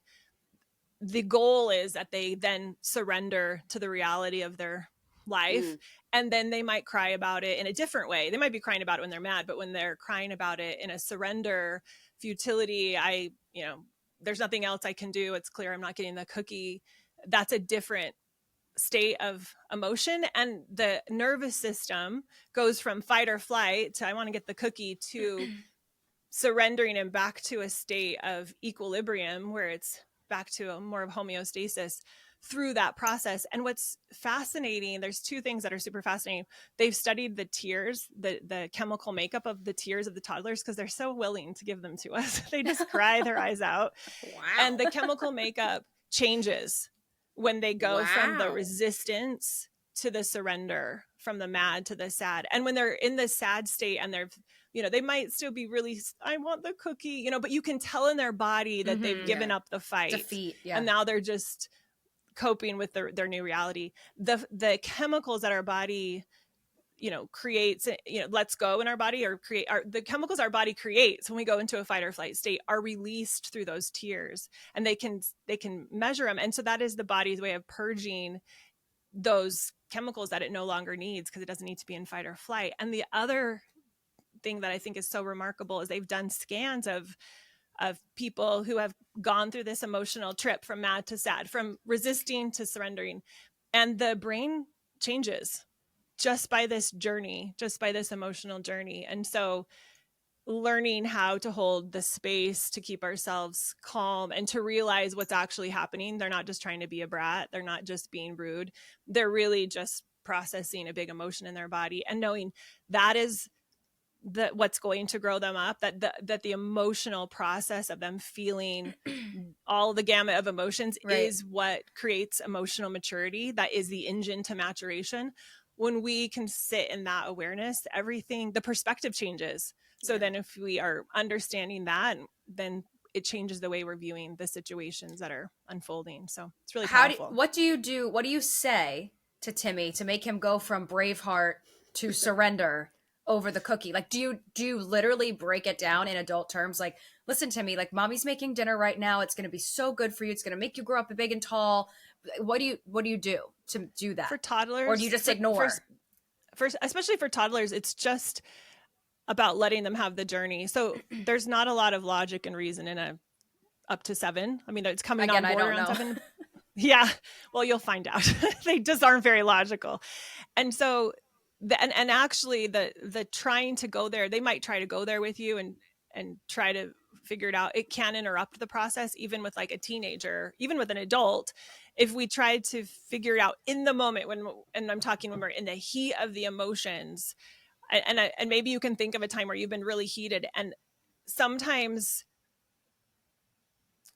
the goal is that they then surrender to the reality of their life. And then they might cry about it in a different way. They might be crying about it when they're mad, but when they're crying about it in a surrender, futility, there's nothing else I can do. It's clear I'm not getting the cookie. That's a different state of emotion. And the nervous system goes from fight or flight to I want to get the cookie to surrendering and back to a state of equilibrium where it's back to a more of homeostasis through that process. And what's fascinating, there's two things that are super fascinating. They've studied the tears, the chemical makeup of the tears of the toddlers, because they're so willing to give them to us. They just cry their eyes out. Wow. And the chemical makeup changes when they go from the Wow. resistance to the surrender, from the mad to the sad. And when they're in the sad state and they're, they might still be really, I want the cookie, but you can tell in their body that they've given up the fight. Defeat. Yeah. And now they're just coping with their new reality. The chemicals that our body, creates, lets go in our body, or the chemicals our body creates when we go into a fight or flight state are released through those tears, and they can measure them. And so that is the body's way of purging those chemicals that it no longer needs, because it doesn't need to be in fight or flight. And the other thing that I think is so remarkable is they've done scans of people who have gone through this emotional trip from mad to sad, from resisting to surrendering, and the brain changes just by this journey, just by this emotional journey. And so learning how to hold the space to keep ourselves calm and to realize what's actually happening. They're not just trying to be a brat. They're not just being rude. They're really just processing a big emotion in their body, and knowing that is what's going to grow them up, that the emotional process of them feeling all the gamut of emotions is what creates emotional maturity. That is the engine to maturation. When we can sit in that awareness, everything, the perspective changes. So then if we are understanding that, then it changes the way we're viewing the situations that are unfolding. So it's really powerful. What do you say to Timmy to make him go from Braveheart to surrender over the cookie? Like, do you literally break it down in adult terms? Like, listen, Timmy, like, mommy's making dinner right now. It's going to be so good for you. It's going to make you grow up big and tall. What do you do to do that? For toddlers? Or do you just ignore? First, especially for toddlers, it's just about letting them have the journey. So there's not a lot of logic and reason in up to 7. I mean, it's coming on board around 7. Yeah. Well, you'll find out. They just aren't very logical. And so and actually the trying to go there, they might try to go there with you and try to figure it out. It can interrupt the process, even with like a teenager, even with an adult. If we try to figure it out in the moment, and I'm talking when we're in the heat of the emotions, and maybe you can think of a time where you've been really heated, and sometimes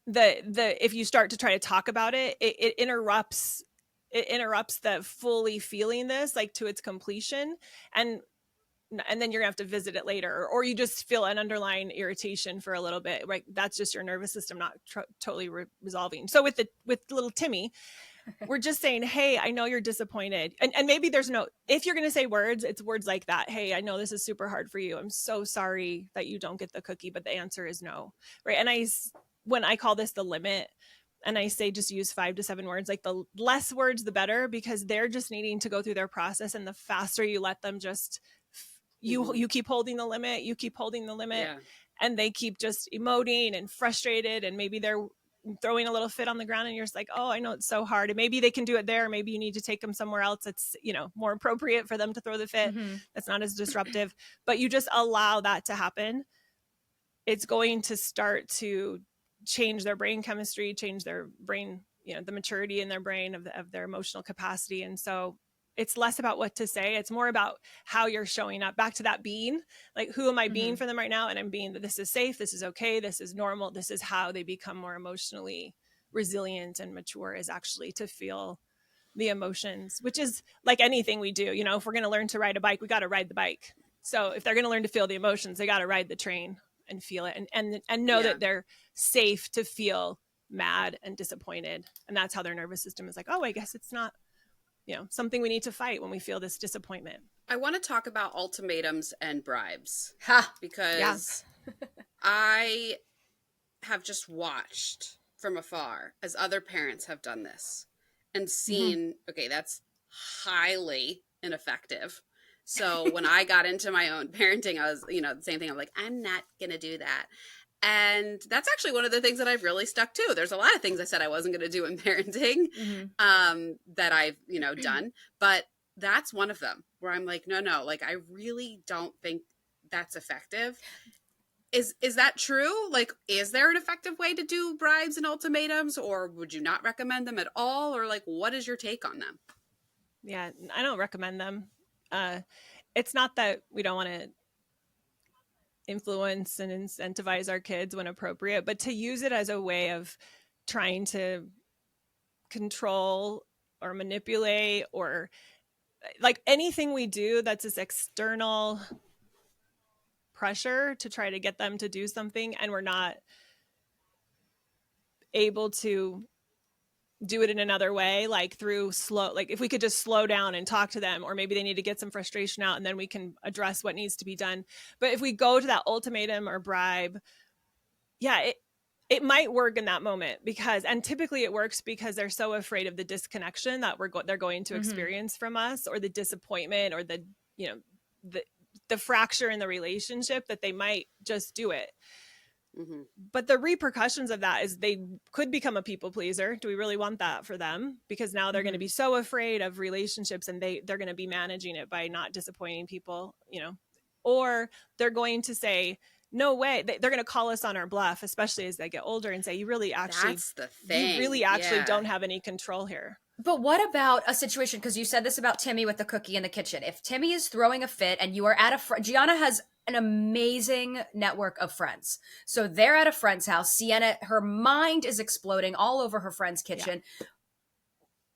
if you start to try to talk about it, it interrupts the fully feeling this, like, to its completion, and then you're gonna have to visit it later, or you just feel an underlying irritation for a little bit, right? That's just your nervous system not totally resolving. So with little Timmy, we're just saying, hey, I know you're disappointed, and maybe there's no, if you're gonna say words, it's words like that. Hey, I know this is super hard for you. I'm so sorry that you don't get the cookie, but the answer is no, right? And when I call this the limit, and I say just use 5 to 7 words, like the less words the better, because they're just needing to go through their process, and the faster you let them just you keep holding the limit, and they keep just emoting and frustrated, and maybe they're throwing a little fit on the ground, and you're just like, oh, I know it's so hard, and maybe they can do it there, maybe you need to take them somewhere else that's more appropriate for them to throw the fit, that's not as disruptive, but you just allow that to happen. It's going to start to change their brain chemistry, change their brain, the maturity in their brain of their emotional capacity. And so it's less about what to say. It's more about how you're showing up, back to that being, like, who am I being for them right now? And I'm being that this is safe, this is okay, this is normal. This is how they become more emotionally resilient and mature, is actually to feel the emotions, which is like anything we do. If we're going to learn to ride a bike, we got to ride the bike. So if they're going to learn to feel the emotions, they got to ride the train and feel it, and know that they're safe to feel mad and disappointed. And that's how their nervous system is like, oh, I guess it's not something we need to fight when we feel this disappointment. I want to talk about ultimatums and bribes, because I have just watched from afar as other parents have done this and seen, okay, that's highly ineffective. So when I got into my own parenting, I was, the same thing. I'm like, I'm not going to do that. And that's actually one of the things that I've really stuck to. There's a lot of things I said I wasn't going to do in parenting that I've, done. But that's one of them where I'm like, no, like, I really don't think that's effective. Is that true? Like, is there an effective way to do bribes and ultimatums, or would you not recommend them at all? Or like, what is your take on them? Yeah, I don't recommend them. It's not that we don't want to influence and incentivize our kids when appropriate, but to use it as a way of trying to control or manipulate, or like anything we do that's this external pressure to try to get them to do something, and we're not able to do it in another way, like through like if we could just slow down and talk to them, or maybe they need to get some frustration out and then we can address what needs to be done. But if we go to that ultimatum or bribe, yeah, it might work in that moment, and typically it works because they're so afraid of the disconnection that they're going to experience from us, or the disappointment, or the, you know, the fracture in the relationship, that they might just do it. But the repercussions of that is they could become a people pleaser. Do we really want that for them? Because now they're going to be so afraid of relationships, and they're going to be managing it by not disappointing people, you know, or they're going to say, no way. They're going to call us on our bluff, especially as they get older, and say, you really actually, That's the thing. You really actually don't have any control here. But what about a situation, because you said this about Timmy with the cookie in the kitchen. If Timmy is throwing a fit and you are at Gianna has an amazing network of friends. So they're at a friend's house. Sienna, her mind is exploding all over her friend's kitchen. Yeah.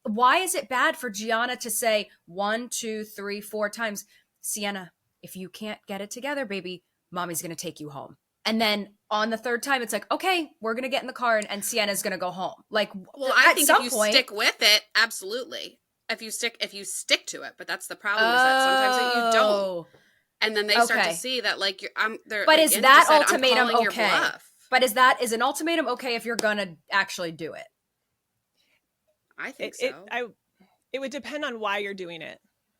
Why is it bad for Gianna to say 1, 2, 3, 4 times, Sienna, if you can't get it together, baby, mommy's going to take you home. And then on the 3rd time, it's like, okay, we're going to get in the car and Sienna's going to go home. Like, well, I think if you stick with it, absolutely. If you stick to it, but that's the problem, is that sometimes that you don't. And then they start to see that, like, but like, is that ultimatum okay? But is an ultimatum okay if you're going to actually do it? I think so. It would depend on why you're doing it.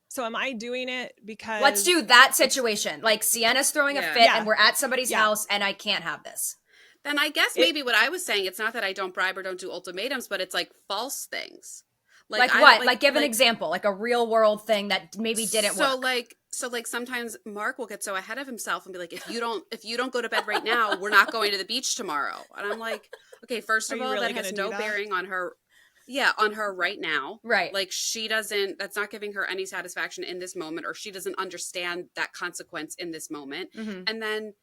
So am I doing it because... Let's do that situation. Like, Sienna's throwing a fit and we're at somebody's house and I can't have this. Then I guess maybe what I was saying, it's not that I don't bribe or don't do ultimatums, but it's like false things. Like what? Like give an example, like a real world thing that maybe didn't work. So sometimes Mark will get so ahead of himself and be like, if you don't go to bed right now, we're not going to the beach tomorrow. And I'm like, okay, first of all, really that has no bearing on her. Yeah, on her right now. Right. Like, that's not giving her any satisfaction in this moment, or she doesn't understand that consequence in this moment. And then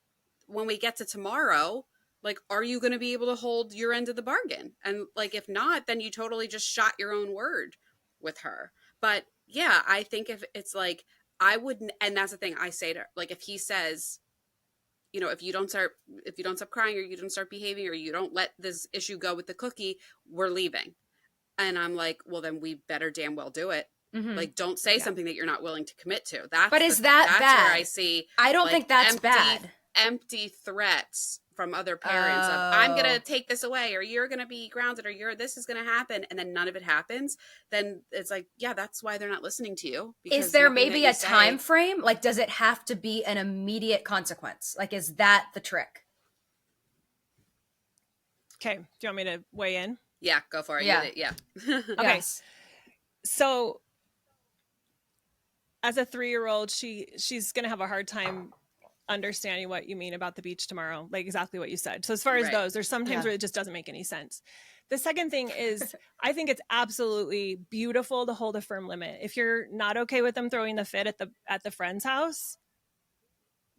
when we get to tomorrow, like, are you going to be able to hold your end of the bargain? And like, if not, then you totally just shot your own word with her. But yeah, I think if it's like, I wouldn't, and that's the thing I say to her, like, if he says, you know, if you don't stop crying, or you don't start behaving, or you don't let this issue go with the cookie, we're leaving. And I'm like, well, then we better damn well do it. Like, don't say something that you're not willing to commit to. That's bad? Where I see. I don't think that's bad. Empty threats from other parents of, I'm going to take this away, or you're going to be grounded, or this is going to happen. And then none of it happens. Then it's like, yeah, that's why they're not listening to you. Is there maybe a time frame? Like, does it have to be an immediate consequence? Like, is that the trick? Okay. Do you want me to weigh in? Yeah, go for it. Yeah. Okay. Yes. So as a 3-year-old, she's going to have a hard time understanding what you mean about the beach tomorrow, like exactly what you said. So as far as those, there's sometimes where it just doesn't make any sense. The second thing is, I think it's absolutely beautiful to hold a firm limit. If you're not okay with them throwing the fit at the friend's house,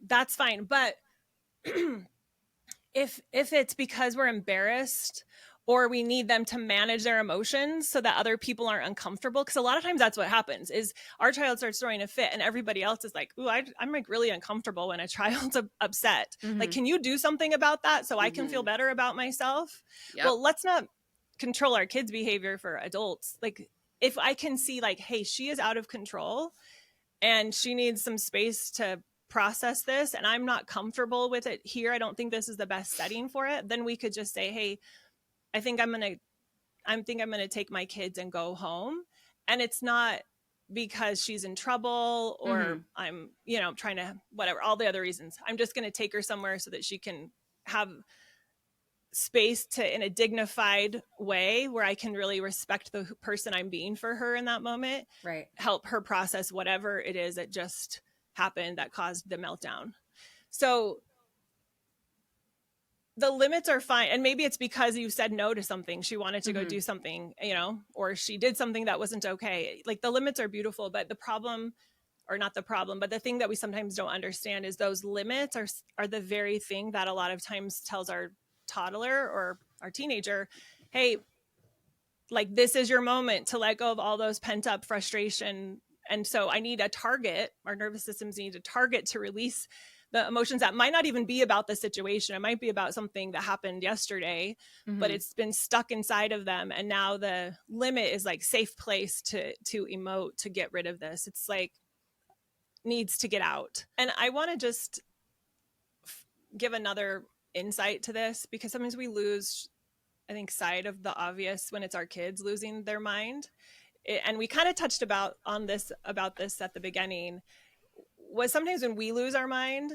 that's fine. But if it's because we're embarrassed, or we need them to manage their emotions so that other people aren't uncomfortable. Because a lot of times that's what happens, is our child starts throwing a fit and everybody else is like, ooh, I'm like really uncomfortable when a child's upset. Like, can you do something about that so I can feel better about myself? Yep. Well, let's not control our kids' behavior for adults. Like, if I can see like, hey, she is out of control and she needs some space to process this, and I'm not comfortable with it here, I don't think this is the best setting for it, then we could just say, hey, I think I'm going to take my kids and go home. And it's not because she's in trouble, or I'm, trying to, whatever, all the other reasons. I'm just going to take her somewhere so that she can have space to, in a dignified way where I can really respect the person I'm being for her in that moment. Right. Help her process whatever it is that just happened that caused the meltdown. So the limits are fine. And maybe it's because you said no to something. She wanted to go do something, you know, or she did something that wasn't okay. Like the limits are beautiful, but the problem, or not the problem, but the thing that we sometimes don't understand is those limits are the very thing that a lot of times tells our toddler or our teenager, hey, like this is your moment to let go of all those pent up frustration. And so I need a target. Our nervous systems need a target to release the emotions that might not even be about the situation. It might be about something that happened yesterday, but it's been stuck inside of them. And now the limit is like safe place to emote, to get rid of this. It's like needs to get out. And I want to just give another insight to this, because sometimes we lose, I think, sight of the obvious when it's our kids losing their mind. And we kind of touched about this at the beginning, was sometimes when we lose our mind,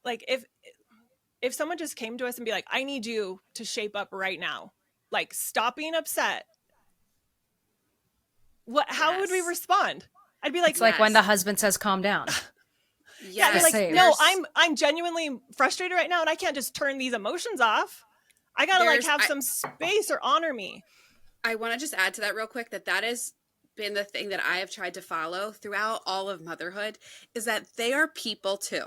like if someone just came to us and be like, I need you to shape up right now, like stop being upset. How would we respond? I'd be like, it's like when the husband says, calm down. Yeah, I'd be like, no, I'm genuinely frustrated right now, and I can't just turn these emotions off. I gotta like have some space or honor me. I want to just add to that real quick that has been the thing that I have tried to follow throughout all of motherhood, is that they are people too.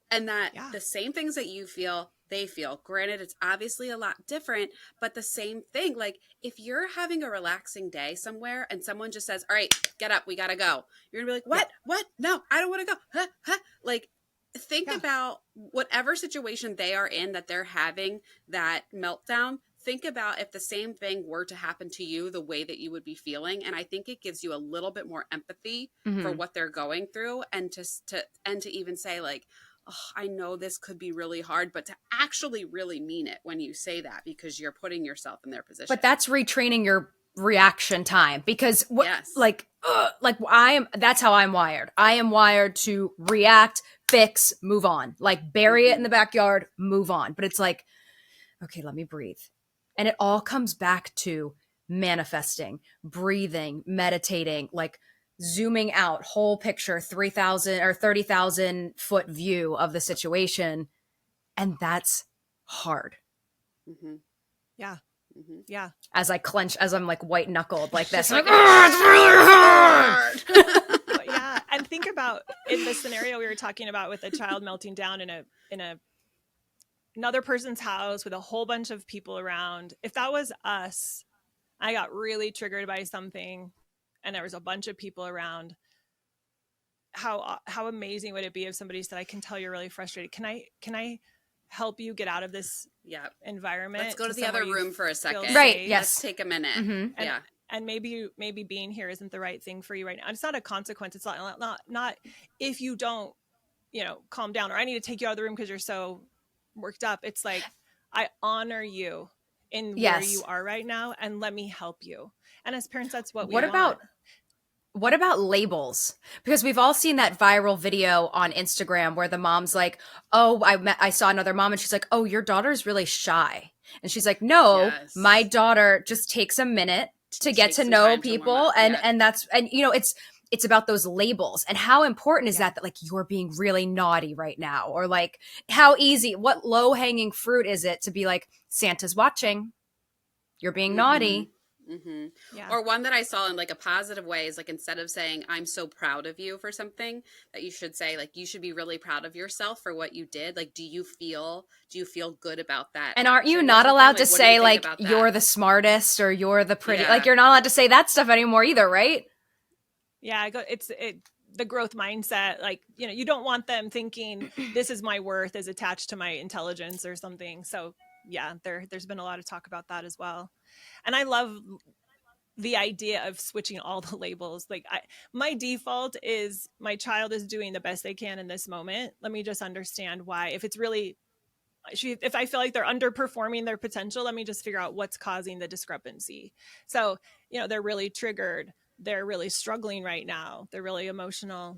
And that the same things that you feel, they feel. Granted, it's obviously a lot different, but the same thing. Like if you're having a relaxing day somewhere and someone just says, all right, get up, we got to go. You're gonna be like, what? What? No, I don't want to go. Huh? Like think about whatever situation they are in that they're having that meltdown. Think about if the same thing were to happen to you, the way that you would be feeling. And I think it gives you a little bit more empathy for what they're going through, and to even say like, oh, I know this could be really hard, but to actually really mean it when you say that, because you're putting yourself in their position. But that's retraining your reaction time, because that's how I'm wired. I am wired to react, fix, move on, like bury it in the backyard, move on. But it's like, okay, let me breathe. And it all comes back to manifesting, breathing, meditating, like zooming out, whole picture, 3,000 or 30,000 foot view of the situation. And that's hard. Yeah. Yeah. As I clench, as I'm like white knuckled like this. I'm like, it's really hard. But yeah. And think about in the scenario we were talking about with a child melting down in another person's house with a whole bunch of people around. If that was us, I got really triggered by something and there was a bunch of people around, how amazing would it be if somebody said, I can tell you're really frustrated. Can I help you get out of this environment? Let's go to the other room for a second. Right. Safe. Yes. Let's take a minute. And maybe being here isn't the right thing for you right now. It's not a consequence. It's not if you don't, calm down, or I need to take you out of the room because you're so worked up. It's like, I honor you in where you are right now, and let me help you. And as parents, that's what we want. What about labels? Because we've all seen that viral video on Instagram where the mom's like, oh, I saw another mom and she's like, oh, your daughter's really shy. And she's like, no, my daughter just takes a minute to get to know people. And it's about those labels, and how important is that like you're being really naughty right now, or like how easy, what low hanging fruit is it to be like, Santa's watching, you're being naughty. Or one that I saw in like a positive way is like, instead of saying I'm so proud of you for something, that you should say like, you should be really proud of yourself for what you did. Like, do you feel good about that? And aren't you not allowed to say like you're the smartest or you're the pretty, like you're not allowed to say that stuff anymore either, right? Yeah, it's the growth mindset. Like, you don't want them thinking this is my worth is attached to my intelligence or something. So yeah, there's been a lot of talk about that as well. And I love the idea of switching all the labels. Like my default is my child is doing the best they can in this moment. Let me just understand why. If it's really, if I feel like they're underperforming their potential, let me just figure out what's causing the discrepancy. So, they're really triggered. They're really struggling right now. They're really emotional.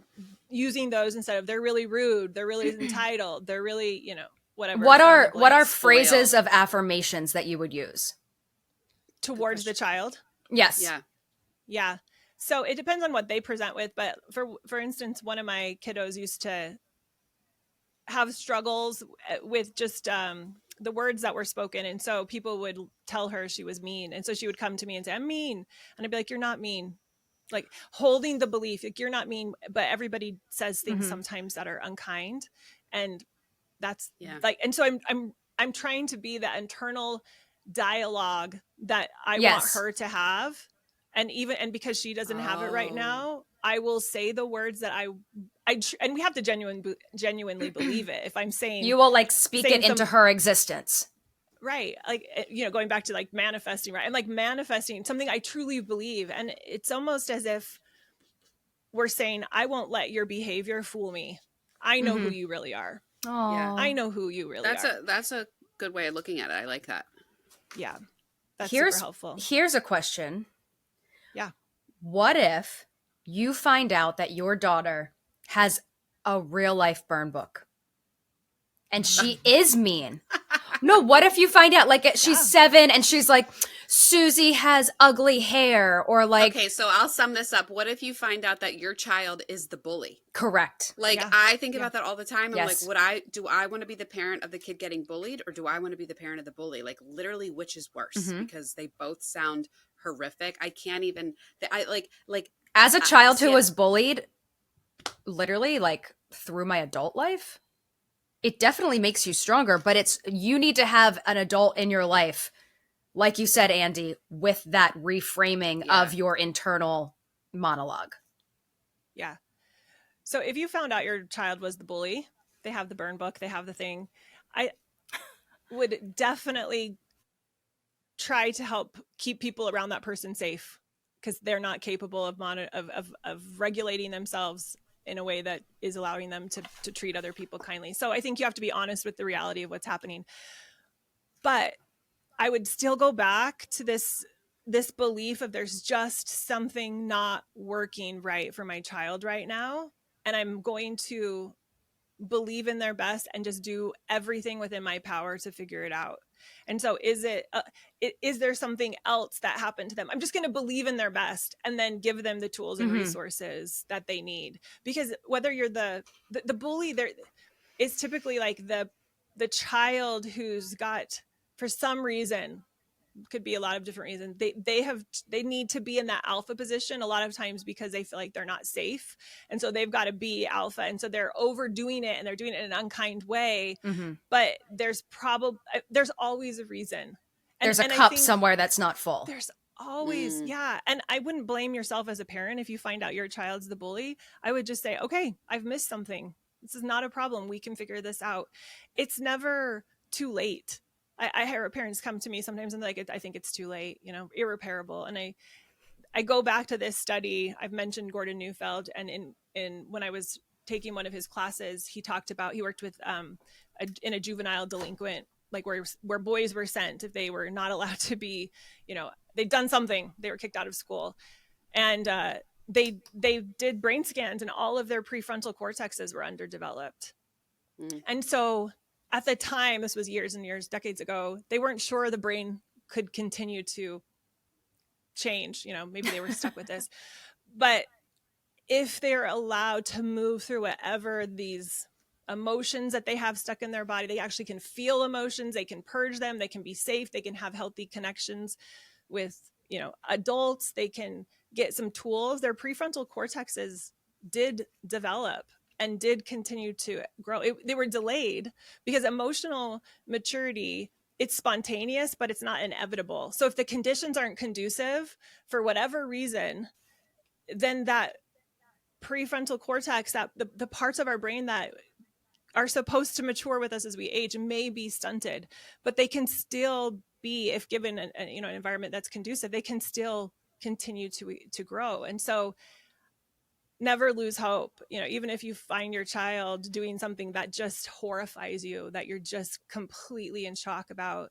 Using those instead of they're really rude. They're really entitled. They're really, whatever. What are phrases of affirmations that you would use towards the child? Yes. Yeah. So it depends on what they present with. But for instance, one of my kiddos used to have struggles with just the words that were spoken. And so people would tell her she was mean. And so she would come to me and say, I'm mean. And I'd be like, you're not mean. Like holding the belief, like you're not mean, but everybody says things sometimes that are unkind. And that's like, and so I'm trying to be that internal dialogue that I want her to have. And because she doesn't have it right now, I will say the words that and we have to genuinely believe it. If I'm saying, you will like speak it into her existence. Right. Like, going back to like manifesting, right? I'm like manifesting something I truly believe. And it's almost as if we're saying, I won't let your behavior fool me. I know who you really are. Yeah. I know who you really are. That's a good way of looking at it. I like that. Yeah. That's super helpful. Here's a question. Yeah. What if you find out that your daughter has a real life burn book and she is mean? No, what if you find out like she's 7 and she's like, Susie has ugly hair, or like... Okay, so I'll sum this up. What if you find out that your child is the bully? Correct. Like, I think about that all the time. I'm Yes. like, do I want to be the parent of the kid getting bullied, or do I want to be the parent of the bully? Like, literally, which is worse? Because they both sound horrific. I can't even... As a child who was bullied, literally, like, through my adult life, it definitely makes you stronger, but you need to have an adult in your life, like you said, Andee, with that reframing of your internal monologue. Yeah. So if you found out your child was the bully, they have the burn book, they have the thing, I would definitely try to help keep people around that person safe, because they're not capable of regulating themselves in a way that is allowing them to treat other people kindly. So I think you have to be honest with the reality of what's happening. But I would still go back to this belief of there's just something not working right for my child right now. And I'm going to believe in their best and just do everything within my power to figure it out. And so is there something else that happened to them? I'm just going to believe in their best and then give them the tools and resources that they need. Because whether you're the bully, there is typically like the child who's got, for some reason, could be a lot of different reasons, they need to be in that alpha position a lot of times because they feel like they're not safe, and so they've got to be alpha, and so they're overdoing it and they're doing it in an unkind way. But there's always a reason. There's a cup somewhere that's not full. There's always and I wouldn't blame yourself as a parent if you find out your child's the bully. I would just say, okay, I've missed something. This is not a problem. We can figure this out. It's never too late. I hear parents come to me sometimes and they're like, I think it's too late, irreparable. And I go back to this study. I've mentioned Gordon Neufeld, and in when I was taking one of his classes, he talked about, he worked with in a juvenile delinquent, like where boys were sent if they were not allowed to be, they'd done something, they were kicked out of school. And they did brain scans and all of their prefrontal cortexes were underdeveloped. And so at the time, this was years and years, decades ago, they weren't sure the brain could continue to change. Maybe they were stuck with this. But if they're allowed to move through whatever these emotions that they have stuck in their body, they actually can feel emotions, they can purge them, they can be safe, they can have healthy connections with, adults, they can get some tools. Their prefrontal cortexes did develop and did continue to grow. They were delayed because emotional maturity, it's spontaneous, but it's not inevitable. So if the conditions aren't conducive for whatever reason, then that prefrontal cortex, that the parts of our brain that are supposed to mature with us as we age, may be stunted, but they can still be, if given an environment that's conducive, they can still continue to grow. And so never lose hope. Even if you find your child doing something that just horrifies you, that you're just completely in shock about,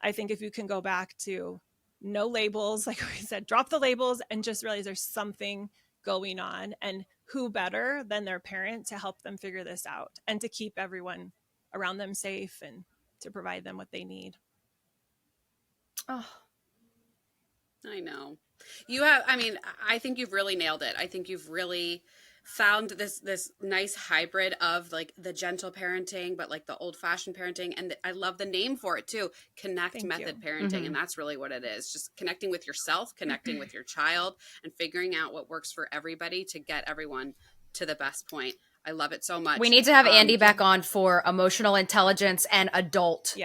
I think if you can go back to no labels, like we said, drop the labels and just realize there's something going on, and who better than their parent to help them figure this out and to keep everyone around them safe and to provide them what they need. Oh, I know. I think you've really nailed it. I think you've really found this nice hybrid of like the gentle parenting, but like the old fashioned parenting. And I love the name for it too. Connect method parenting. And that's really what it is. Just connecting with yourself, connecting with your child, and figuring out what works for everybody to get everyone to the best point. I love it so much. We need to have Andee back on for emotional intelligence and adult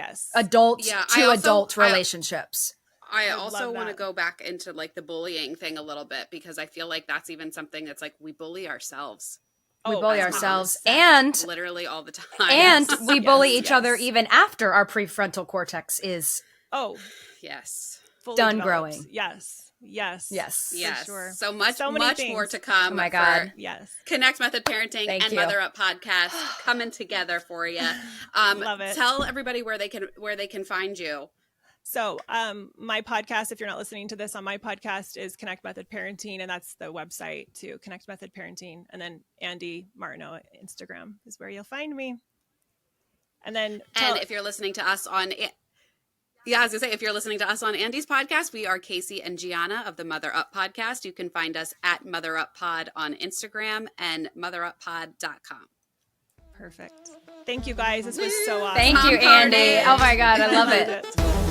relationships. I also want to go back into like the bullying thing a little bit, because I feel like that's even something that's like we bully ourselves. We bully ourselves and literally all the time. And we bully each other even after our prefrontal cortex is fully done developed. growing. Yes. For sure. So much more to come. Oh my God. Connect Method Parenting and Mother Up podcast coming together for you. Love it. Tell everybody where they can find you. So my podcast, if you're not listening to this on my podcast, is Connect Method Parenting, and that's the website too, Connect Method Parenting. And then Andee Martineau Instagram is where you'll find me. And then if you're listening to us on if you're listening to us on Andee's podcast, we are Casey and Gianna of the Mother Up podcast. You can find us at Mother Up Pod on Instagram and motheruppod.com. Perfect. Thank you guys. This was so awesome. Thank you, Andee. Oh my God, I love it.